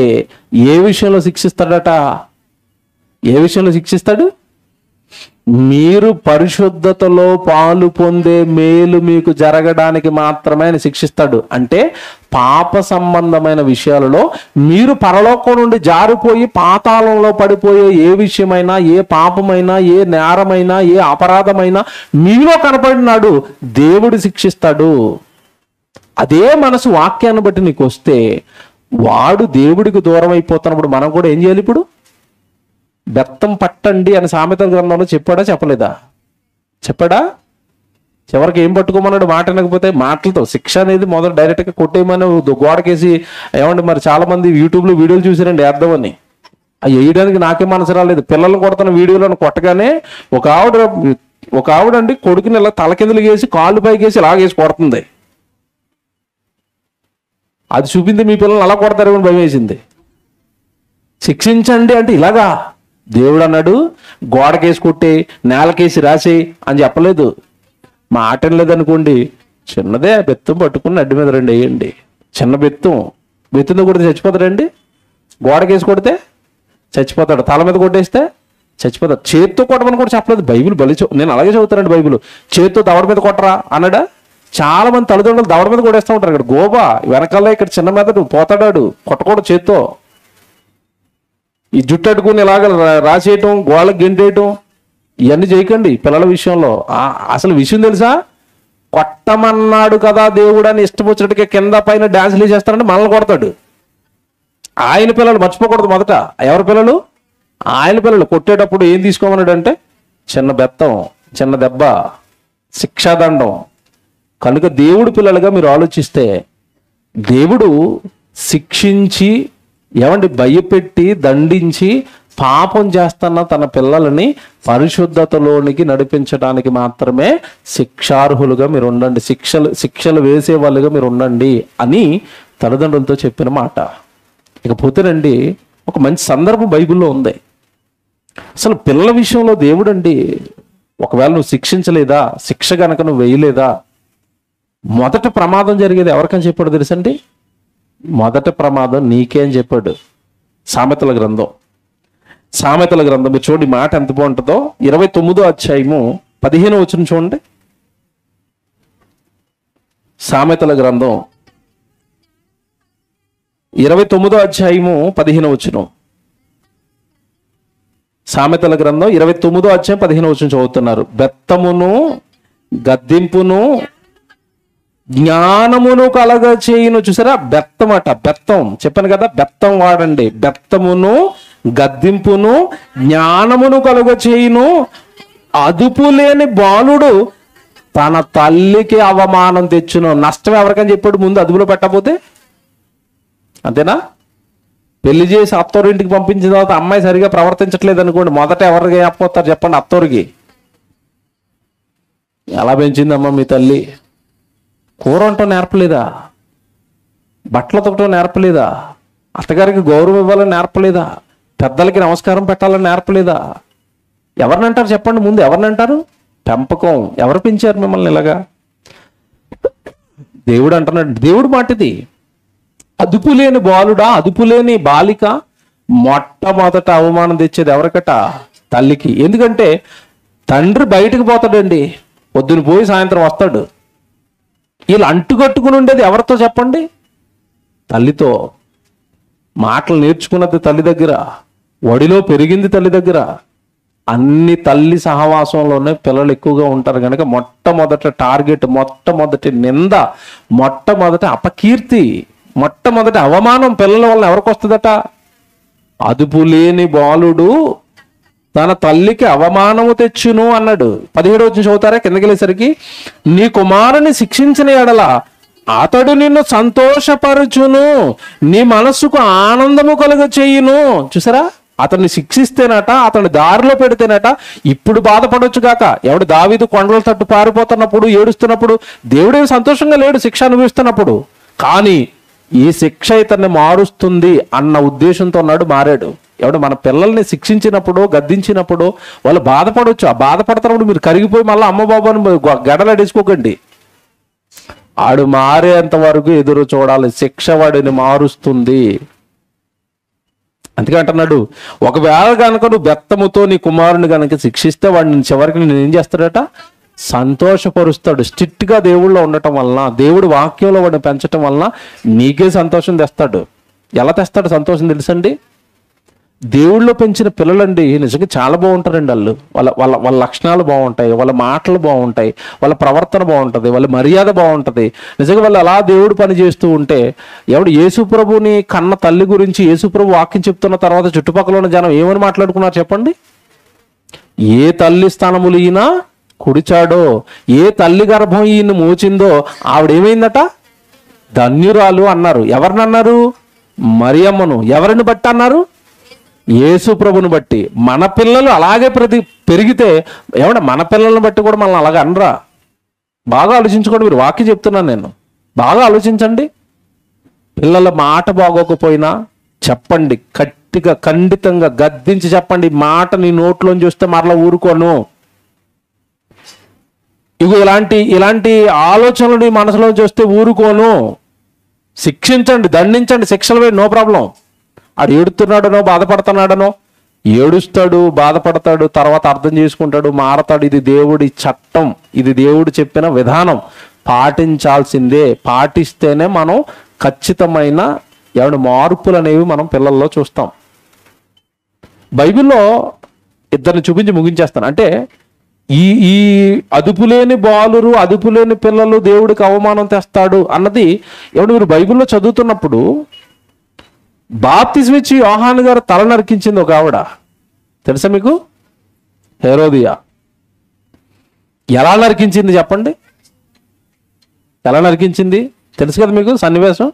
ఏ విషయంలో శిక్షిస్తాడట? ఏ విషయంలో శిక్షిస్తాడు? మీరు పరిశుద్ధతలో పాలు పొందే మేలు మీకు జరగడానికి మాత్రమే ఆయన శిక్షిస్తాడు. అంటే పాప సంబంధమైన విషయాలలో మీరు పరలోకం నుండి జారిపోయి పాతాళంలో పడిపోయే ఏ విషయమైనా, ఏ పాపమైనా, ఏ నేరమైనా, ఏ అపరాధమైనా మీలో కనపడినాడు దేవుడు శిక్షిస్తాడు. అదే మనసు వాక్యాన్ని బట్టి నీకు వస్తే, వాడు దేవుడికి దూరం అయిపోతున్నప్పుడు మనం కూడా ఏం చేయాలి? ఇప్పుడు బెత్తం పట్టండి అని సామెతల గ్రంథంలో చెప్పాడా చెప్పలేదా? చెప్పాడా? చివరికి ఏం పట్టుకోమన్నాడు? మాట వినకపోతే మాటలతో. శిక్ష అనేది మొదలు డైరెక్ట్గా కొట్టేయమని గోడకేసి, ఏమండి మరి చాలా మంది యూట్యూబ్లో వీడియోలు చూసారండి వేద్దామని. అవి వేయడానికి నాకే మనసు రాలేదు. పిల్లలను కొడుతున్న వీడియోలను కొట్టగానే ఒక ఆవిడ అండి కొడుకుని ఇలా తలకిందులు వేసి కాళ్ళు పైకి వేసి ఇలాగేసి కొడుతుంది. అది చూపింది మీ పిల్లల్ని అలా కొడతారేమని భయం వేసింది. శిక్షించండి అంటే ఇలాగా దేవుడు అన్నాడు, గోడకేసి కొట్టే, నేలకేసి రాసే అని చెప్పలేదు. మాట లేదనుకోండి, చిన్నదే బెత్తం పట్టుకుని అడ్డు మీద 2 వేయండి. చిన్న బెత్తంతో కొడితే చచ్చిపోతాడండి. గోడకేసి కొడితే చచ్చిపోతాడు. తల మీద కొట్టేస్తే చచ్చిపోతాడు. చేత్తో కొట్టమని కూడా చెప్పలేదు బైబిల్. నేను అలాగే చదువుతానండి బైబిల్. చేత్తో దవడ మీద కొట్టరా అన్నాడా? చాలా మంది తల్లిదండ్రులు దవడ మీద కొట్టేస్తూ ఉంటారు. ఇక్కడ గోబా వెనకాల, ఇక్కడ చిన్న మీద పోతాడాడు. కొట్టకూడదు చేత్తో. ఈ జుట్టు అట్టుకుని ఇలాగ రాసేయటం, గోళ్ళకి గెంటేయటం, ఇవన్నీ చేయకండి పిల్లల విషయంలో. అసలు విషయం తెలుసా? కొట్టమన్నాడు కదా దేవుడు అని ఇష్టం వచ్చినట్టుగా కింద పైన డాన్సులు చేస్తారంటే మనల్ని కొడతాడు. ఆయన పిల్లలు మర్చిపోకూడదు. మొదట ఎవరి పిల్లలు? ఆయన పిల్లలు. కొట్టేటప్పుడు ఏం తీసుకోమన్నాడు అంటే చిన్న బెత్తం, చిన్న దెబ్బ, శిక్షాదండం. కనుక దేవుడు పిల్లలుగా మీరు ఆలోచిస్తే దేవుడు శిక్షించి భయపెట్టి దండించి పాపం చేస్తున్న తన పిల్లలని పరిశుద్ధతలోనికి నడిపించడానికి మాత్రమే శిక్షార్హులుగా మీరు ఉండండి, శిక్షలు వేసే వాళ్ళుగా మీరు ఉండండి అని తల్లిదండ్రులతో చెప్పిన మాట. ఇకపోతేనండి ఒక మంచి సందర్భం బైబిల్లో ఉంది. అసలు పిల్లల విషయంలో దేవుడు అండి, ఒకవేళ నువ్వు శిక్షించలేదా, శిక్ష గనక నువ్వు వేయలేదా, మొదట ప్రమాదం జరిగేది ఎవరికని చెప్పాడు తెలుసండి? మొదట ప్రమాదం నీకే అని చెప్పాడు. సామెతల గ్రంథం మీరు చూడండి, మాట ఎంత బాగుంటుందో. 29వ అధ్యాయము 15వ వచనం చూడండి. సామెతల గ్రంథం 29వ అధ్యాయము 15వ వచనం. సామెతల గ్రంథం 29వ అధ్యాయం 15వ వచనం చదువుతున్నారు. బెత్తమును గద్దింపును జ్ఞానమును కలగ చేయును. చూసారా, బెత్తం అట, బెత్తం చెప్పాను కదా, బెత్తం వాడండి. బెత్తమును గద్దింపును జ్ఞానమును కలుగ చేయును. అదుపు లేని బాలుడు తన తల్లికి అవమానం తెచ్చును. నష్టం ఎవరికని చెప్పాడు ముందు అదుపులో పెట్టకపోతే? అంతేనా? పెళ్లి చేసి అత్తోరింటికి పంపించిన తర్వాత అమ్మాయి సరిగా ప్రవర్తించట్లేదు అనుకోండి, మొదట ఎవరికి చెప్పపోతారు చెప్పండి? అత్తోరికి. ఎలా పెంచిందమ్మా మీ తల్లి? కూర వంటం నేర్పలేదా? బట్టలు తొక్కటం నేర్పలేదా? అత్తగారికి గౌరవం ఇవ్వాలని నేర్పలేదా? పెద్దలకి నమస్కారం పెట్టాలని నేర్పలేదా? ఎవరిని అంటారు చెప్పండి ముందు? ఎవరిని అంటారు? పెంపకం. ఎవరు పెంచారు మిమ్మల్ని ఇలాగా? దేవుడు అంటున్నాడు, దేవుడు మాటిది. అదుపు లేని బాలుడా, అదుపు లేని బాలిక మొట్టమొదట అవమానం తెచ్చేది ఎవరికట? తల్లికి. ఎందుకంటే తండ్రి బయటకు పోతాడండి, పొద్దున పోయి సాయంత్రం వస్తాడు. వీళ్ళు అంటుకట్టుకుని ఉండేది ఎవరితో చెప్పండి? తల్లితో. మాటలు నేర్చుకున్నది తల్లి దగ్గర, ఒడిలో పెరిగింది తల్లి దగ్గర. అన్ని తల్లి సహవాసంలోనే పిల్లలు ఎక్కువగా ఉంటారు కనుక మొట్టమొదట టార్గెట్, మొట్టమొదటి నింద, మొట్టమొదటి అపకీర్తి, మొట్టమొదటి అవమానం పిల్లల వల్ల ఎవరికి వస్తుందట? అదుపు లేని బాలుడు తన తల్లికి అవమానము తెచ్చును అన్నాడు. 17వ వచనం చదువుతారా కిందకి వెళ్ళేసరికి? నీ కుమారుని శిక్షించిన ఎడల అతడు నిన్ను సంతోషపరచును, నీ మనస్సుకు ఆనందము కలుగ చేయును. చూసారా, అతన్ని శిక్షిస్తేనట, అతన్ని దారిలో పెడితేనట ఇప్పుడు బాధపడొచ్చు కాక. ఎవడు దావీదు కొండల తట్టు పారిపోతున్నప్పుడు ఏడుస్తున్నప్పుడు దేవుడే సంతోషంగా లేడు శిక్ష అనుభవిస్తున్నప్పుడు, కానీ ఈ శిక్ష ఇతన్ని మారుస్తుంది అన్న ఉద్దేశంతో ఉన్నాడు, మారాడు. ఎవడు మన పిల్లల్ని శిక్షించినప్పుడు గద్దించినప్పుడు వాళ్ళు బాధపడవచ్చు. ఆ బాధపడుతున్నప్పుడు మీరు కరిగిపోయి మళ్ళీ అమ్మ బాబాని గడలడేసుకోకండి. ఆడు మారేంత వరకు ఎదురు చూడాలి. శిక్ష వాడిని మారుస్తుంది. అందుకే అంటున్నాడు, ఒకవేళ కనుక నువ్వు బెత్తముతో నీ కుమారుని కనుక శిక్షిస్తే వాడిని చివరికి నేను ఏం చేస్తాడట? సంతోషపరుస్తాడు. స్ట్రిక్ట్గా దేవుళ్ళో ఉండటం వలన, దేవుడు వాక్యంలో వాడిని పెంచటం వలన నీకే సంతోషం తెస్తాడు. ఎలా తెస్తాడు సంతోషం తెలుసండి? దేవుళ్ళో పెంచిన పిల్లలండి నిజంగా చాలా బాగుంటారండి. వాళ్ళ లక్షణాలు బాగుంటాయి, వాళ్ళ మాటలు బాగుంటాయి, వాళ్ళ ప్రవర్తన బాగుంటుంది, వాళ్ళ మర్యాద బాగుంటుంది. నిజంగా వాళ్ళు అలా దేవుడు పని చేస్తూ ఉంటే ఎవడు యేసుప్రభుని కన్న తల్లి గురించి యేసుప్రభు వాక్యం చెప్తున్న తర్వాత చుట్టుపక్కల ఉన్న జనం ఏమని మాట్లాడుకున్నారు చెప్పండి? ఏ తల్లి స్థానములు ఈయన కుడిచాడో, ఏ తల్లి గర్భం ఈయన మోచిందో ఆవిడేమైందట? ధన్యురాలు అన్నారు. ఎవరిని అన్నారు? మరియమ్మను. ఎవరిని బట్టి అన్నారు? యేసు ప్రభుని బట్టి. మన పిల్లలు అలాగే పెరిగితే మన పిల్లల్ని బట్టి కూడా మనల్ని అలాగే అనరా? బాగా ఆలోచించుకోండి. మీరు వాక్యం చెప్తున్నాను నేను, బాగా ఆలోచించండి. పిల్లల మాట బాగోకపోయినా చెప్పండి, గట్టిగా ఖండితంగా గద్దించి చెప్పండి. మాట నీ నోట్లోంచి చూస్తే మరలా ఊరుకోను. ఇగో ఇలాంటి ఆలోచనలు నీ మనసులో చూస్తే ఊరుకోను. శిక్షించండి, దండించండి, శిక్షలు వేయండి, నో ప్రాబ్లం. ఆడు ఏడుతున్నాడనో బాధపడుతున్నాడనో, ఏడుస్తాడు, బాధపడతాడు, తర్వాత అర్థం చేసుకుంటాడు, మారతాడు. ఇది దేవుడి చట్టం, ఇది దేవుడు చెప్పిన విధానం, పాటించాల్సిందే. పాటిస్తేనే మనం ఖచ్చితమైన మార్పులు అనేవి మనం పిల్లల్లో చూస్తాం. బైబిల్లో ఇద్దరిని చూపించి ముగించేస్తాను. అంటే ఈ ఈ అదుపులేని బాలురు, అదుపులేని పిల్లలు దేవుడికి అవమానం తెస్తాడు అన్నది ఎవడు మీరు బైబిల్లో చదువుతున్నప్పుడు బాప్తిస్మ ఇచ్చి యోహాను గారు తల నరికించింది ఒక ఆవిడ, తెలుసా మీకు? హెరోదియా. ఎలా నరికించింది చెప్పండి? ఎలా నరికించింది తెలుసు కదా మీకు సన్నివేశం?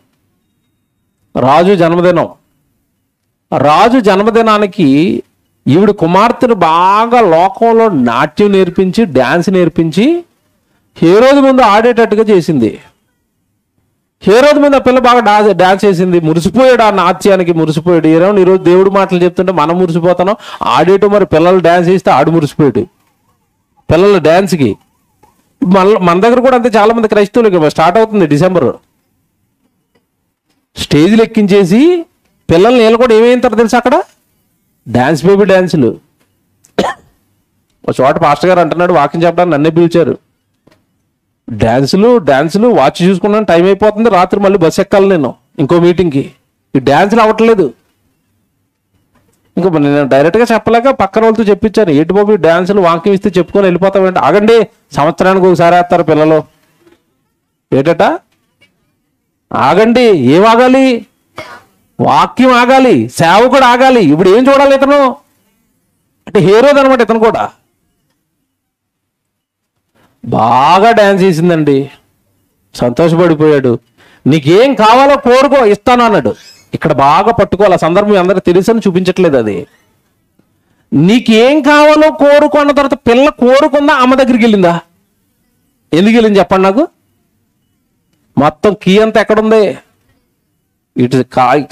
రాజు జన్మదినం. రాజు జన్మదినానికి ఈవిడ కుమార్తెను బాగా లోకంలో నాట్యం నేర్పించి, డ్యాన్స్ నేర్పించి హేరోదు ముందు ఆడేటట్టుగా చేసింది. హేరోదు ముందు ఆ పిల్ల బాగా డాన్స్ చేసింది. మురిసిపోయాడు, ఆ నాట్యానికి మురిసిపోయాడు. ఏమో ఈరోజు దేవుడు మాటలు చెప్తుంటే మనం మురిసిపోతాం. ఆడేటో మరి పిల్లలు డ్యాన్స్ చేస్తే ఆడు మురిసిపోయాడు పిల్లల డ్యాన్స్కి. మన దగ్గర కూడా అంతే, చాలా మంది క్రైస్తవులకి స్టార్ట్ అవుతుంది డిసెంబర్. స్టేజ్లు ఎక్కించేసి పిల్లల్ని వీళ్ళు కూడా ఏమేంటారు తెలుసు అక్కడ? డ్యాన్స్ బేబీ డ్యాన్సులు. ఒక చోట పాస్టర్ గారు అంటున్నాడు, వాకింగ్ చెప్పడానికి నన్నే పిలిచారు. డ్యాన్సులు వాచ్ చూసుకున్నాను, టైం అయిపోతుంది, రాత్రి మళ్ళీ బస్సు ఎక్కాలి నేను ఇంకో మీటింగ్కి. ఈ డ్యాన్సులు అవ్వట్లేదు. ఇంకా నేను డైరెక్ట్గా చెప్పలేక పక్కన వాళ్ళతో చెప్పించాను, ఏటి బాబు ఈ డ్యాన్సులు వాకింగ్ ఇస్తే చెప్పుకొని వెళ్ళిపోతామంటే, ఆగండి సంవత్సరానికి ఒకసారి వేస్తారు పిల్లలు. ఏటట ఆగండి, ఏం ఆగాలి? వాక్యం ఆగాలి, సేవకుడు ఆగాలి. ఇప్పుడు ఏం చూడాలి ఇతను అంటే? హేరోది అనమాట ఇతను కూడా. బాగా డ్యాన్స్ చేసిందండి, సంతోషపడిపోయాడు. నీకేం కావాలో కోరుకో ఇస్తాను అన్నాడు. ఇక్కడ బాగా పట్టుకోవాలి, ఆ సందర్భం అందరికి తెలుసని చూపించట్లేదు. అది నీకేం కావాలో కోరుకున్న తర్వాత పిల్ల కోరుకుందా, అమ్మ దగ్గరికి వెళ్ళిందా? ఎందుకు వెళ్ళింది చెప్పండి నాకు? మొత్తం కీ అంతా ఎక్కడుంది? ఇటు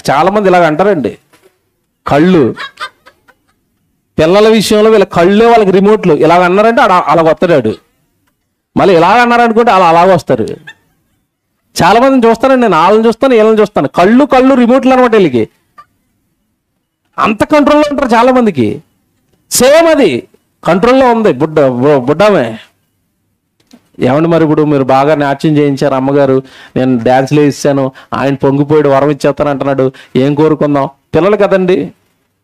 చాలా మంది ఇలాగ అంటారండి, కళ్ళు పిల్లల విషయంలో వీళ్ళ కళ్ళే వాళ్ళకి రిమోట్లు. ఇలాగ అన్నారంటే అలాగ వస్తాడు. మళ్ళీ ఇలాగ అన్నారనుకుంటే అలాగ వస్తారు. చాలా మందిని చూస్తానండి నేను, వాళ్ళని చూస్తాను వీళ్ళని చూస్తాను. కళ్ళు రిమోట్లు అనమాట వీళ్ళకి. అంత కంట్రోల్లో ఉంటారు చాలా మందికి. సేమ్ అది కంట్రోల్లో ఉంది బుడ్డామే. ఏమండి మరి ఇప్పుడు మీరు బాగా నాట్యం చేయించారు అమ్మగారు, నేను డ్యాన్స్లో ఇస్తాను, ఆయన పొంగిపోయాడు వరం ఇచ్చేస్తాను అంటున్నాడు, ఏం కోరుకుందాం? పిల్లలు కదండి,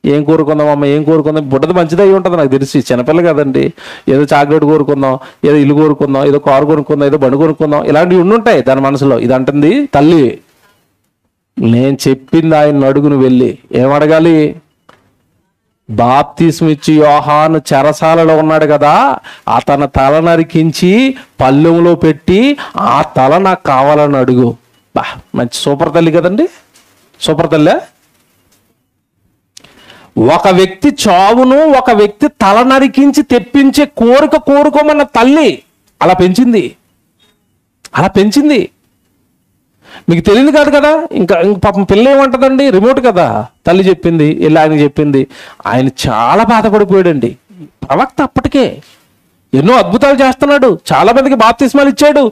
ఏం కోరుకుందాం అమ్మ, ఏం కోరుకుందాం? బుడ్డది మంచిది అయి ఉంటుంది నాకు తెలిసి, చిన్నపిల్ల కదండి. ఏదో చాక్లెట్ కోరుకుందాం, ఏదో ఇల్లు కోరుకుందాం, ఏదో కారు కొనుక్కుందాం, ఏదో బండి కొనుక్కుందాం, ఇలాంటివి ఉండుంటాయి దాని మనసులో. ఇది అంటుంది తల్లి, నేను చెప్పింది ఆయన అడుగును వెళ్ళి. ఏమడగాలి? బాప్తిస్మ ఇచ్చి యోహాను చెరసాలలో ఉన్నాడు కదా, అతను తల నరికించి పళ్ళెంలో పెట్టి ఆ తల నాకు కావాలని అడుగు. బా, మంచి సూపర్ తల్లి కదండి, సూపర్ తల్లి. ఒక వ్యక్తి చావును ఒక వ్యక్తి తల నరికించి తెప్పించే కోరుకోమన్న తల్లి అలా పెంచింది, అలా పెంచింది. మీకు తెలియదు కాదు కదా. ఇంకా పాపం పిల్ల ఏమంటుందండి? రిమోట్ కదా, తల్లి చెప్పింది, వెళ్ళి ఆయన చెప్పింది. ఆయన చాలా బాధపడిపోయాడండి. ప్రవక్త అప్పటికే ఎన్నో అద్భుతాలు చేస్తున్నాడు, చాలా మందికి బాప్తిస్మాలు ఇచ్చాడు.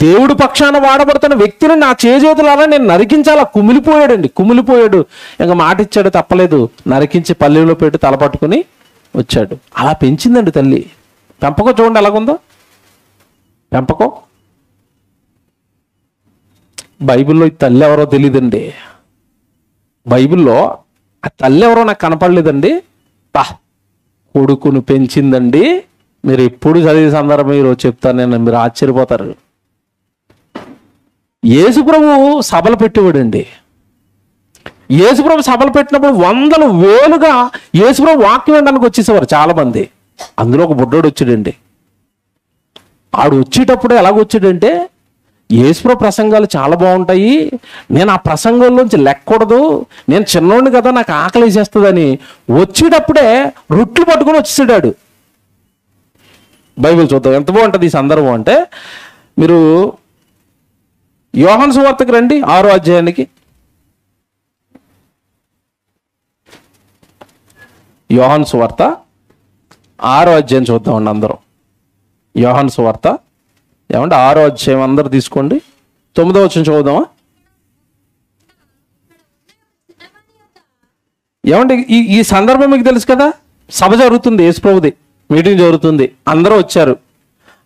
దేవుడు పక్షాన వాడబడుతున్న వ్యక్తిని నా చేజేతులారా నేను నరికించాలా, కుమిలిపోయాడు. ఇంకా మాట ఇచ్చాడు, తప్పలేదు, నరికించి పల్లెలో పెట్టి తల పట్టుకుని వచ్చాడు. అలా పెంచిందండి తల్లి. పెంపకం చూడండి ఎలాగుందో పెంపకం. బైబిల్లో ఈ తల్లి ఎవరో తెలియదండి. బైబిల్లో ఆ తల్లి ఎవరో నాకు కనపడలేదండి. కొడుకును పెంచిందండి. మీరు ఎప్పుడు చదివే సందర్భం ఈరోజు చెప్తాను నేను, మీరు ఆశ్చర్యపోతారు. యేసుప్రభు సభలు పెట్టేవాడండి. యేసుప్రభు సభలు పెట్టినప్పుడు వందలు వేలుగా యేసుప్రభు వాక్యం వినడానికి వచ్చేసేవారు చాలా మంది. అందులో ఒక బుడ్డోడు వచ్చాడండి. ఆడు వచ్చేటప్పుడు ఎలాగొచ్చాడంటే, యేసుప్రభు ప్రసంగాలు చాలా బాగుంటాయి, నేను ఆ ప్రసంగంలోంచి లెక్కకూడదు, నేను చిన్నోడిని కదా, నాకు ఆకలి వేసేస్తుందని వచ్చేటప్పుడే రొట్లు పట్టుకొని వచ్చేసాడు. బైబిల్ చూద్దాం ఎంత బాగుంటుంది ఈ సందర్భం అంటే, మీరు యోహాను సువార్తకి రండి 6వ అధ్యాయానికి. యోహాను సువార్త 6వ అధ్యాయం చూద్దామండి అందరం. యోహాను సువార్త ఏమంటే 6వ అధ్యాయం అందరు తీసుకోండి, 9వ వచనం చదువుదామా? ఏమంటే ఈ సందర్భం మీకు తెలుసు కదా, సభ జరుగుతుంది, యేసుప్రభుది మీటింగ్ జరుగుతుంది, అందరూ వచ్చారు.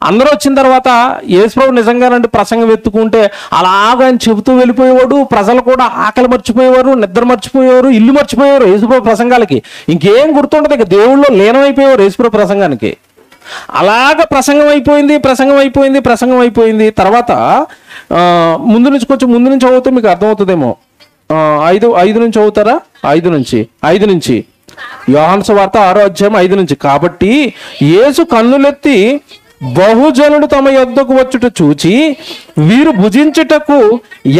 అందరూ వచ్చిన తర్వాత యేసుప్రభు నిజంగానంటే ప్రసంగం ఎత్తుకుంటే అలాగా ఆయన చెబుతూ వెళ్ళిపోయేవాడు. ప్రజలు కూడా ఆకలి మర్చిపోయేవారు, నిద్ర మర్చిపోయేవారు, ఇల్లు మర్చిపోయేవారు యేసుప్రభు ప్రసంగాలకి. ఇంకేం గుర్తుండదు, ఇక దేవుళ్ళు లీనమైపోయేవారు యేసుప్రభు ప్రసంగానికి. అలాగ ప్రసంగం అయిపోయింది. తర్వాత ముందు నుంచి కొంచెం ముందు నుంచి చదివితే మీకు అర్థమవుతుందేమో. 5 నుంచి చదువుతారా? 5 నుంచి యోహాను సువార్త 6వ అధ్యాయం 5 నుంచి. కాబట్టి యేసు కన్నులెత్తి బహుజనుడు తమ యొద్దకు వచ్చుట చూచి వీరు భుజించుటకు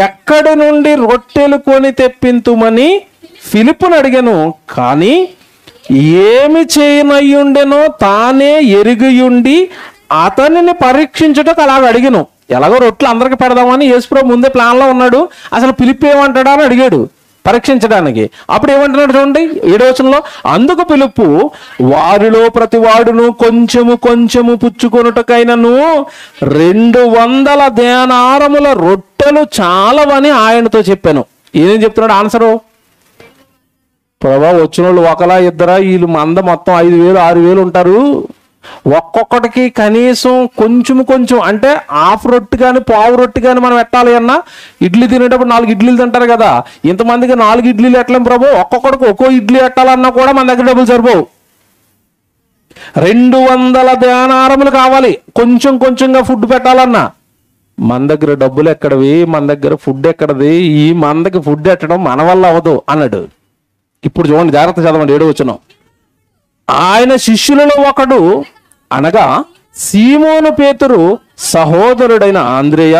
ఎక్కడి నుండి రొట్టెలు కొని తెప్పింతుమని ఫిలిప్పును అడిగాను. కానీ ఏమి చేయనయ్యుండెనో తానే ఎరిగియుండి అతనిని పరీక్షించుటకు అలాగ అడిగాను. ఎలాగో రొట్టెలు అందరికి పెడదామని యేసుప్రభు ముందే ప్లాన్లో ఉన్నాడు. అసలు ఫిలిప్పు ఏమంటాడా అని అడిగాడు పరీక్షించడానికి. అప్పుడు ఏమంటున్నాడు చూడండి 7వ వచనంలో, అందుకు ఫిలిప్పు వారిలో ప్రతి వాడును కొంచెము పుచ్చుకొనుటకైనను 200 దేనారముల రొట్టెలు చాలవని ఆయనతో చెప్పాను. ఏం చెప్తున్నాడు ఆన్సరు? ప్రభా వచ్చిన వాళ్ళు ఒకలా ఇద్దరా, వీళ్ళు మంద మొత్తం 5,000 6,000 ఉంటారు. ఒక్కొక్కటికి కనీసం కొంచెం అంటే హాఫ్ రొట్టె కానీ పావు రొట్టె కానీ మనం పెట్టాలి అన్నా, ఇడ్లీ తినేటప్పుడు 4 ఇడ్లీలు తింటారు కదా, ఇంతమందికి 4 ఇడ్లీలు ఎట్టలేం ప్రభు, ఒక్కొక్కడికి ఒక్కో ఇడ్లీ ఎట్టాలన్నా కూడా మన దగ్గర డబ్బులు సరిపోవు. 200 దేనారములు కావాలి కొంచెంగా ఫుడ్ పెట్టాలన్నా. మన దగ్గర డబ్బులు ఎక్కడవి, మన దగ్గర ఫుడ్ ఎక్కడది, ఈ మందకి ఫుడ్ ఎట్టడం మన వల్ల అవ్వదు అన్నాడు. ఇప్పుడు చూడండి, జాగ్రత్త చదవండి 7వ వచనం. ఆయన శిష్యులలో ఒకడు అనగా సీమోను పేతురు సహోదరుడైన ఆంద్రేయ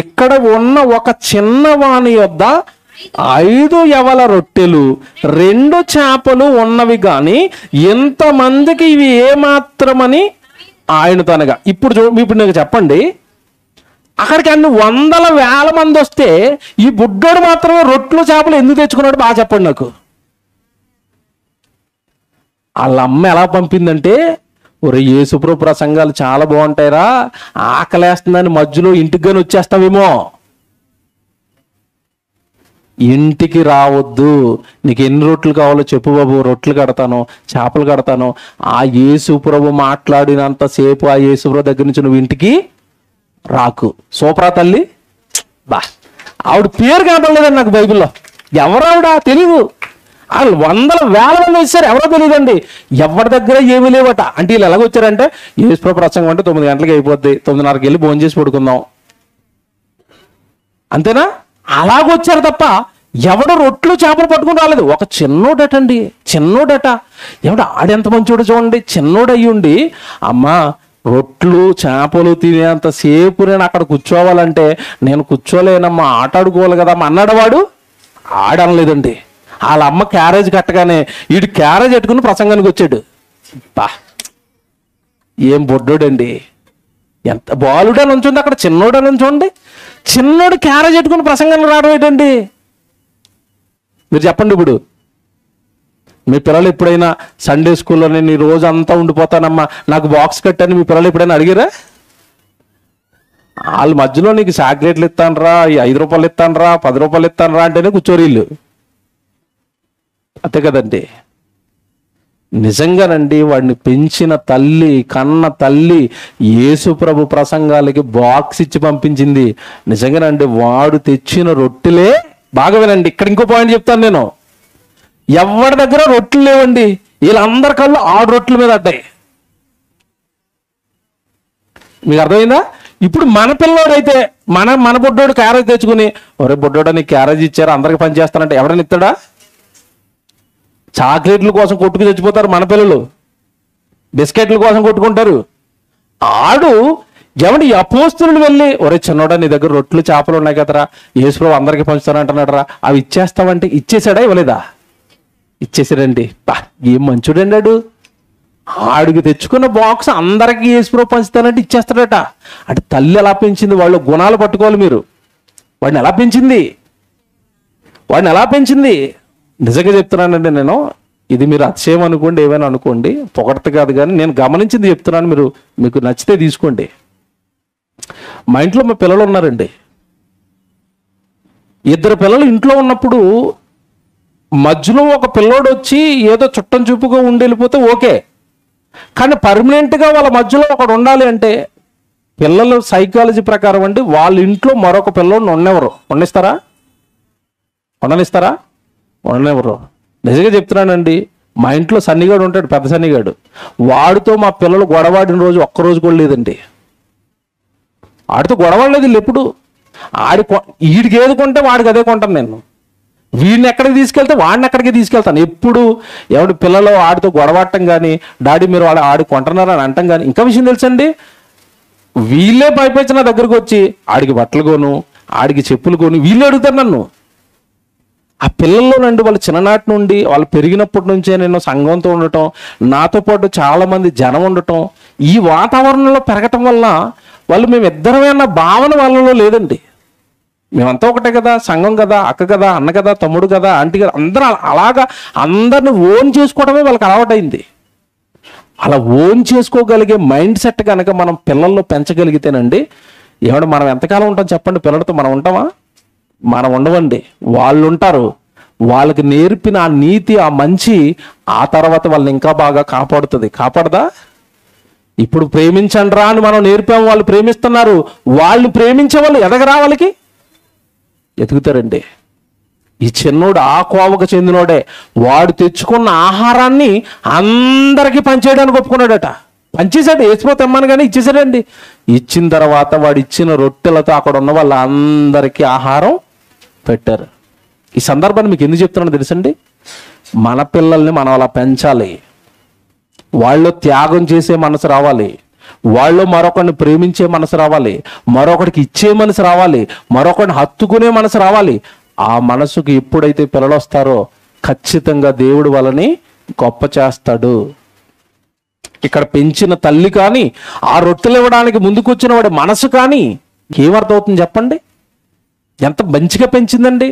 ఇక్కడ ఉన్న ఒక చిన్నవాని యొద్ద 5 యవల రొట్టెలు 2 చేపలు ఉన్నవి గాని ఎంతమందికి ఇవి ఏమాత్రమని ఆయనతో అనగా. ఇప్పుడు నీకు చెప్పండి, అక్కడికి అన్ని 100,000 మంది వస్తే ఈ బుడ్డోడు మాత్రమే రొట్టెలు చేపలు ఎందుకు తెచ్చుకున్నాడు? బాగా చెప్పండి నాకు. వాళ్ళ అమ్మ ఎలా పంపిందంటే, ఒరే యేసుప్రభు ప్రసంగాలు చాలా బాగుంటాయిరా, ఆకలేస్తుందని మధ్యలో ఇంటికి కానీ వచ్చేస్తావేమో, ఇంటికి రావద్దు, నీకు ఎన్ని రొట్టెలు కావాలో చెప్పు బాబు, రొట్టెలు కడతాను, చేపలు కడతాను. ఆ యేసుప్రభు మాట్లాడినంతసేపు ఆ యేసుప్రభు దగ్గర నుంచి నువ్వు ఇంటికి రాకు. సూపరా తల్లి, బా ఆవిడ పేరు కనపడలేదండి నాకు బైబిల్లో. ఎవరావిడ తెలియదు. వాళ్ళు 100,000 మంది వచ్చారు, ఎవరో తెలియదండి. ఎవరి దగ్గర ఏమీ లేవట. అంటే వీళ్ళు ఎలాగొచ్చారంటే, యేసుప్రభు ప్రసంగం అంటే 9 గంటలకు అయిపోద్ది, 9:30కి వెళ్ళి భోజనం చేసి పడుకుందాం, అంతేనా? అలాగొచ్చారు తప్ప ఎవడ రొట్టెలు చేపలు పట్టుకుని రాలేదు. ఒక చిన్నోడట. ఎవడ ఆడెంత మంచోడు చూడండి, చిన్నోడు అయ్యుండి అమ్మా రొట్టెలు చేపలు తినేంతసేపు నేను అక్కడ కూర్చోవాలంటే నేను కూర్చోలేనమ్మా, ఆట ఆడుకోవాలి కదా అన్నాడు వాడు. ఆడనలేదండి. వాళ్ళ అమ్మ క్యారేజ్ కట్టగానే వీడు క్యారేజ్ పెట్టుకుని ప్రసంగానికి వచ్చాడు. బా ఏం బొడ్డోడండి, ఎంత బాలుడని ఉంచుంది అక్కడ, చిన్నోడని ఉంచండి. చిన్నోడు క్యారేజ్ పెట్టుకుని ప్రసంగానికి రావడం ఏంటండి? మీరు చెప్పండి. ఇప్పుడు మీ పిల్లలు ఎప్పుడైనా సండే స్కూల్లో నేను ఈ రోజు అంతా ఉండిపోతానమ్మా నాకు బాక్స్ కట్టని మీ పిల్లలు ఎప్పుడైనా అడిగారా? వాళ్ళ మధ్యలో నీకు చాక్లెట్లు ఇస్తానరా, 5 రూపాయలు ఇస్తానరా, 10 రూపాయలు ఇస్తానరా అంటేనే కూర్చోరీళ్ళు, అంతే కదండి. నిజంగానండి, వాడిని పెంచిన తల్లి, కన్న తల్లి యేసుప్రభు ప్రసంగాలకి బాక్స్ ఇచ్చి పంపించింది. నిజంగానండి, వాడు తెచ్చిన రొట్టెలే. బాగా వినండి, ఇక్కడ ఇంకో పాయింట్ చెప్తాను నేను. ఎవరి దగ్గర రొట్టెలు లేవండి, వీళ్ళందరి కళ్ళు 6 రొట్టెల మీద అడ్డాయి. మీకు అర్థమైందా? ఇప్పుడు మన పిల్లోడైతే మన బుడ్డోడు క్యారేజ్ తెచ్చుకుని, ఒరే బుడ్డోడా నీకు క్యారేజ్ ఇచ్చారు అందరికి పని చేస్తానంటే ఎవడని ఇస్తాడా? చాక్లెట్ల కోసం కొట్టుకు చచ్చిపోతారు మన పిల్లలు, బిస్కెట్ల కోసం కొట్టుకుంటారు. ఆడు ఎవడి అపోస్తులు వెళ్ళి, ఒరే చిన్నోడా నీ దగ్గర రొట్టెలు చేపలు ఉన్నాయి కదరా, యేసుప్రభు అందరికి పంచుతానంటున్నాడు రా, అవి ఇచ్చేస్తావంటే ఇచ్చేసాడా ఇవ్వలేదా? ఇచ్చేసాడండి. బా ఏం మంచుడండి ఆడు. ఆడికి తెచ్చుకున్న బాక్స్ అందరికీ యేసుప్రభు పంచుతానంటే ఇచ్చేస్తాడట. అంటే తల్లి ఎలా పెంచింది, వాళ్ళు గుణాలు పట్టుకోవాలి మీరు. వాడిని ఎలా పెంచింది నిజంగా చెప్తున్నానండి నేను. ఇది మీరు అతిశయం అనుకోండి, ఏమైనా అనుకోండి, పొగడత కాదు, కానీ నేను గమనించింది చెప్తున్నాను. మీకు నచ్చితే తీసుకోండి. మా ఇంట్లో మా పిల్లలు ఉన్నారండి. 2 పిల్లలు ఇంట్లో ఉన్నప్పుడు మధ్యలో ఒక పిల్లోడు వచ్చి ఏదో చుట్టం చూపుగా ఉండి వెళ్ళిపోతే ఓకే, కానీ పర్మనెంట్గా వాళ్ళ మధ్యలో ఒకడు ఉండాలి అంటే పిల్లల సైకాలజీ ప్రకారం అండి వాళ్ళ ఇంట్లో మరొక పిల్లోడిని ఉండనిస్తారా? ఉండనివ్వరు. నిజంగా చెప్తున్నానండి, మా ఇంట్లో సన్నిగాడు ఉంటాడు, పెద్ద సన్నిగాడు. వాడితో మా పిల్లలు గొడవాడిన రోజు ఒక్కరోజు కూడా లేదండి. ఆడితో గొడవలేదు ఎప్పుడు. వీడికి ఏది కొంటే వాడికి అదే కొంటాను నేను. వీడిని ఎక్కడికి తీసుకెళ్తే వాడిని ఎక్కడికి తీసుకెళ్తాను. ఎప్పుడు ఎవడి పిల్లలు ఆడితో గొడవట్టం కానీ, డాడీ మీరు ఆడి కొంటున్నారా అని అంటాం కానీ. ఇంకా విషయం తెలుసండి, వీళ్ళే పైపేచి నా దగ్గరకు వచ్చి ఆడికి బట్టలు కొను, ఆడికి చెప్పులు కొని వీళ్ళే అడుగుతారు నన్ను. ఆ పిల్లల్లో నుండి వాళ్ళు చిన్ననాటి నుండి వాళ్ళు పెరిగినప్పటి నుంచే నేను సంఘంతో ఉండటం, నాతో పాటు చాలామంది జనం ఉండటం, ఈ వాతావరణంలో పెరగటం వల్ల వాళ్ళు మేమిద్దరమే అన్న భావన వాళ్ళలో లేదండి. మేమంతా ఒకటే కదా, సంఘం కదా, అక్క కదా, అన్న కదా, తమ్ముడు కదా, ఆంటీ కదా, అందరూ అలాగా అందరిని ఓన్ చేసుకోవడమే వాళ్ళకి అలవాటైంది. అలా ఓన్ చేసుకోగలిగే మైండ్ సెట్ కనుక మనం పిల్లల్లో పెంచగలిగితేనండి, ఏమంటే మనం ఎంతకాలం ఉంటాం చెప్పండి? పిల్లలతో మనం ఉంటామా? మనం ఉండవండి, వాళ్ళు ఉంటారు. వాళ్ళకి నేర్పిన ఆ నీతి, ఆ మంచి ఆ తర్వాత వాళ్ళని ఇంకా బాగా కాపాడుతుంది. కాపాడదా? ఇప్పుడు ప్రేమించండి రా అని మనం నేర్పాము, వాళ్ళు ప్రేమిస్తున్నారు. వాళ్ళు ప్రేమించే వాళ్ళు ఎదగరా? వాళ్ళకి ఎదుగుతారండి. ఈ చిన్నోడు ఆ కోవకు చెందినోడే. వాడు తెచ్చుకున్న ఆహారాన్ని అందరికీ పంచేయడానికి ఒప్పుకున్నాడట. పంచేశాడు, వేసిపోతే తెమ్మని కానీ ఇచ్చేసాడండి. ఇచ్చిన తర్వాత వాడు ఇచ్చిన రొట్టెలతో అక్కడ ఉన్న వాళ్ళందరికీ ఆహారం పెట్టారు. ఈ సందర్భాన్ని మీకు ఎందుకు చెప్తున్నానో తెలుసండి, మన పిల్లల్ని మనం అలా పెంచాలి. వాళ్ళు త్యాగం చేసే మనసు రావాలి, వాళ్ళు మరొకరిని ప్రేమించే మనసు రావాలి, మరొకరికి ఇచ్చే మనసు రావాలి, మరొకరిని హత్తుకునే మనసు రావాలి. ఆ మనసుకు ఎప్పుడైతే పిల్లలు వస్తారో ఖచ్చితంగా దేవుడు వాళ్ళని గొప్ప చేస్తాడు. ఇక్కడ పెంచిన తల్లి కానీ, ఆ రొట్టెలు ఇవ్వడానికి ముందుకు వచ్చిన వాడి మనసు కానీ ఏమర్థమవుతుంది చెప్పండి? ఎంత మంచిగా పెంచిందండి.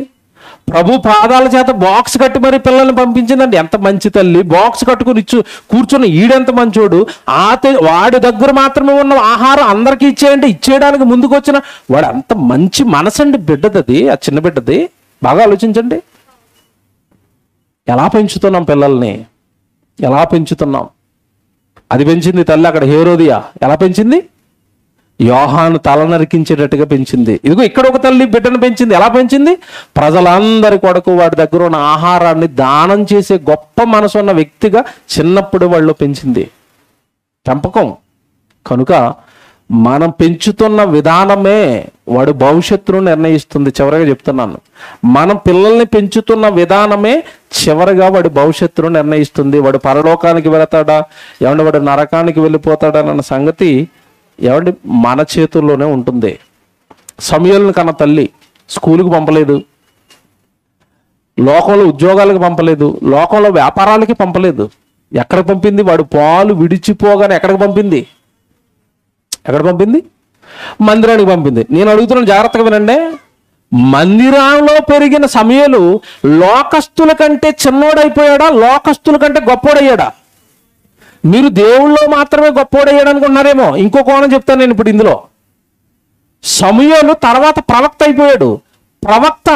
ప్రభు పాదాల చేత బాక్స్ కట్టి మరి పిల్లల్ని పంపించిందండి. ఎంత మంచి తల్లి. బాక్స్ కట్టుకుని కూర్చొని ఈడెంత మంచోడు. వాడి దగ్గర మాత్రమే ఉన్న ఆహారం అందరికీ ఇచ్చేయండి, ఇచ్చేయడానికి ముందుకు వచ్చిన వాడు అంత మంచి మనసండి బిడ్డది, ఆ చిన్న బిడ్డది. బాగా ఆలోచించండి, ఎలా పెంచుతున్నాం పిల్లల్ని, ఎలా పెంచుతున్నాం. అది పెంచింది తల్లి అక్కడ హేరోదియా. ఎలా పెంచింది? యోహాను తల నరికించేటట్టుగా పెంచింది. ఇదిగో ఇక్కడ ఒక తల్లి బిడ్డను పెంచింది. ఎలా పెంచింది? ప్రజలందరి కొరకు వాడి దగ్గర ఉన్న ఆహారాన్ని దానం చేసే గొప్ప మనసు ఉన్న వ్యక్తిగా చిన్నప్పుడు వాళ్ళు పెంచింది. పెంపకం కనుక మనం పెంచుతున్న విధానమే వాడు భవిష్యత్తును నిర్ణయిస్తుంది. చివరిగా చెప్తున్నాను, మనం పిల్లల్ని పెంచుతున్న విధానమే చివరిగా వాడి భవిష్యత్తును నిర్ణయిస్తుంది. వాడు పరలోకానికి వెళతాడా, ఏమంటే వాడు నరకానికి వెళ్ళిపోతాడా అన్న సంగతి ఏమంటే మన చేతుల్లోనే ఉంటుంది. సమూయేలుని కన్న తల్లి స్కూలుకి పంపలేదు, లోకంలో ఉద్యోగాలకు పంపలేదు, లోకంలో వ్యాపారాలకి పంపలేదు. ఎక్కడికి పంపింది? వాడు పాలు విడిచిపోగానే ఎక్కడికి పంపింది? ఎక్కడ పంపింది? మందిరానికి పంపింది. నేను అడుగుతున్నాను, జాగ్రత్తగా వినండి. మందిరంలో పెరిగిన సమూయేలు లోకస్తుల కంటే చిన్నోడైపోయాడా, లోకస్తుల కంటే గొప్పోడయ్యాడా? మీరు దేవుళ్ళో మాత్రమే గొప్పోడయ్యాడు అనుకుంటున్నారేమో. ఇంకో కోణం చెప్తాను నేను ఇప్పుడు ఇందులో. సమూయేలు తర్వాత ప్రవక్త అయిపోయాడు. ప్రవక్త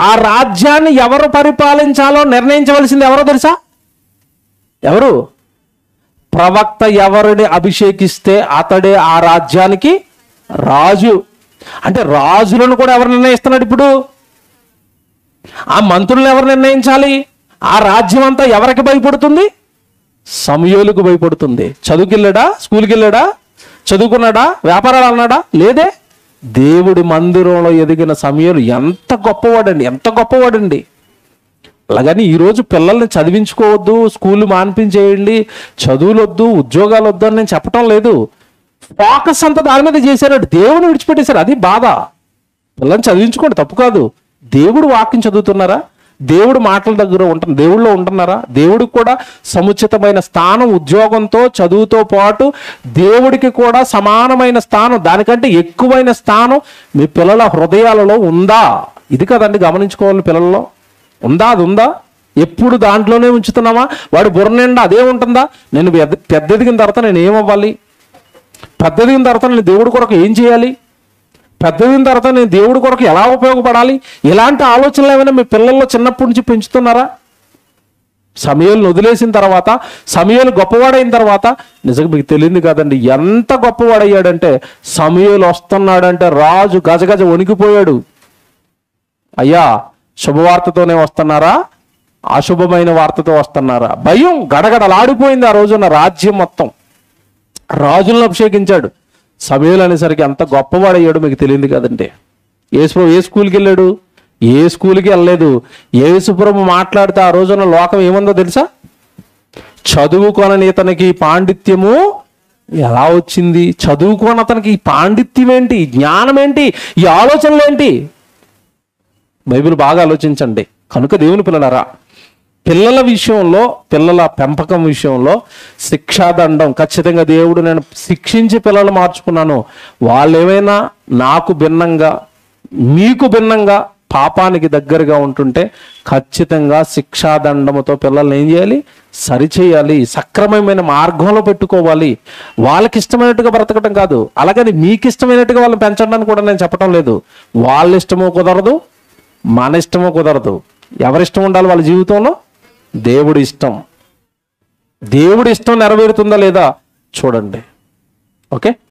ఆ రాజ్యాన్ని ఎవరు పరిపాలించాలో నిర్ణయించవలసింది ఎవరో తెలుసా? ఎవరు? ప్రవక్త ఎవరిని అభిషేకిస్తే అతడే ఆ రాజ్యానికి రాజు. అంటే రాజులను కూడా ఎవరు నిర్ణయిస్తున్నాడు ఇప్పుడు? ఆ మంత్రులను ఎవరు నిర్ణయించాలి? ఆ రాజ్యం అంతా ఎవరికి భయపడుతుంది? సమూయేలుకు భయపడుతుంది. చదువుకెళ్ళాడా? స్కూల్కి వెళ్ళాడా? చదువుకున్నాడా? వ్యాపారాలు అన్నాడా? లేదే. దేవుడి మందిరంలో ఎదిగిన సమూయేలు ఎంత గొప్పవాడండి, ఎంత గొప్పవాడండి. అలాగని ఈరోజు పిల్లల్ని చదివించుకోవద్దు, స్కూల్ మాన్పించేయండి, చదువులు వద్దు, ఉద్యోగాలు వద్దు అని నేను చెప్పటం లేదు. ఫోకస్ అంతా దాని మీద చేశారు, దేవుని విడిచిపెట్టేశారు. అది బాధ. పిల్లల్ని చదివించుకోండి, తప్పు కాదు. దేవుడు వాక్యం చదువుతున్నారా? దేవుడు మాటల దగ్గర దేవుళ్ళో ఉంటున్నారా? దేవుడికి కూడా సముచితమైన స్థానం, ఉద్యోగంతో చదువుతో పాటు దేవుడికి కూడా సమానమైన స్థానం, దానికంటే ఎక్కువైన స్థానం మీ పిల్లల హృదయాలలో ఉందా? ఇది కదండి గమనించుకోవాలి. పిల్లల్లో ఉందా? అది ఉందా? ఎప్పుడు దాంట్లోనే ఉంచుతున్నామా? వాడు బుర్ర నిండా అదే ఉంటుందా? నేను పెద్ద ఎదిగిన తర్వాత నేను ఏమవ్వాలి, పెద్ద ఎదిగిన తర్వాత నేను దేవుడి కొరకు ఏం చేయాలి, పెద్ద ఎదిగిన తర్వాత నేను దేవుడి కొరకు ఎలా ఉపయోగపడాలి, ఇలాంటి ఆలోచనలు ఏమైనా మీ పిల్లల్లో చిన్నప్పటి నుంచి పెంచుతున్నారా? సమూయేలును వదిలేసిన తర్వాత, సమూయేలు గొప్పవాడైన తర్వాత నిజంగా మీకు తెలియదు కాదండి ఎంత గొప్పవాడయ్యాడంటే, సమూయేలు వస్తున్నాడంటే రాజు గజగజ వణికిపోయాడు. అయ్యా శుభవార్తతోనే వస్తున్నారా? అశుభమైన వార్తతో వస్తున్నారా? భయం గడగడలాడిపోయింది ఆ రోజున రాజ్యం మొత్తం. రాజులను అభిషేకించాడు. సమూయేలు అనేసరికి ఎంత గొప్పవాడయ్యాడు మీకు తెలియదు కదండి. యేసుప్రభు ఏ స్కూల్కి వెళ్ళాడు? ఏ స్కూల్కి వెళ్ళలేదు. యేసుప్రభు మాట్లాడితే ఆ రోజున లోకం ఏముందో తెలుసా? చదువుకొనని ఇతనికి పాండిత్యము ఎలా వచ్చింది? చదువుకోని అతనికి ఈ పాండిత్యం ఏంటి? జ్ఞానం ఏంటి? ఈ ఆలోచనలు ఏంటి? బైబిల్ బాగా ఆలోచించండి. కనుక దేవుని పిల్లలారా, పిల్లల విషయంలో, పిల్లల పెంపకం విషయంలో శిక్షాదండం ఖచ్చితంగా దేవుడు, నేను శిక్షించి పిల్లలు మార్చుకున్నాను, వాళ్ళు ఏమైనా నాకు భిన్నంగా మీకు భిన్నంగా పాపానికి దగ్గరగా ఉంటుంటే ఖచ్చితంగా శిక్షాదండముతో పిల్లల్ని ఏం చేయాలి? సరిచేయాలి. సక్రమమైన మార్గంలో పెట్టుకోవాలి. వాళ్ళకి ఇష్టమైనట్టుగా బ్రతకటం కాదు. అలాగని మీకు ఇష్టమైనట్టుగా వాళ్ళని పెంచడానికి కూడా నేను చెప్పటం లేదు. వాళ్ళ ఇష్టమో కుదరదు, మన ఇష్టమో కుదరదు. ఎవరిష్టం ఉండాలి వాళ్ళ జీవితంలో? దేవుడి ఇష్టం. దేవుడి ఇష్టం నెరవేరుతుందా లేదా చూడండి. ఓకే.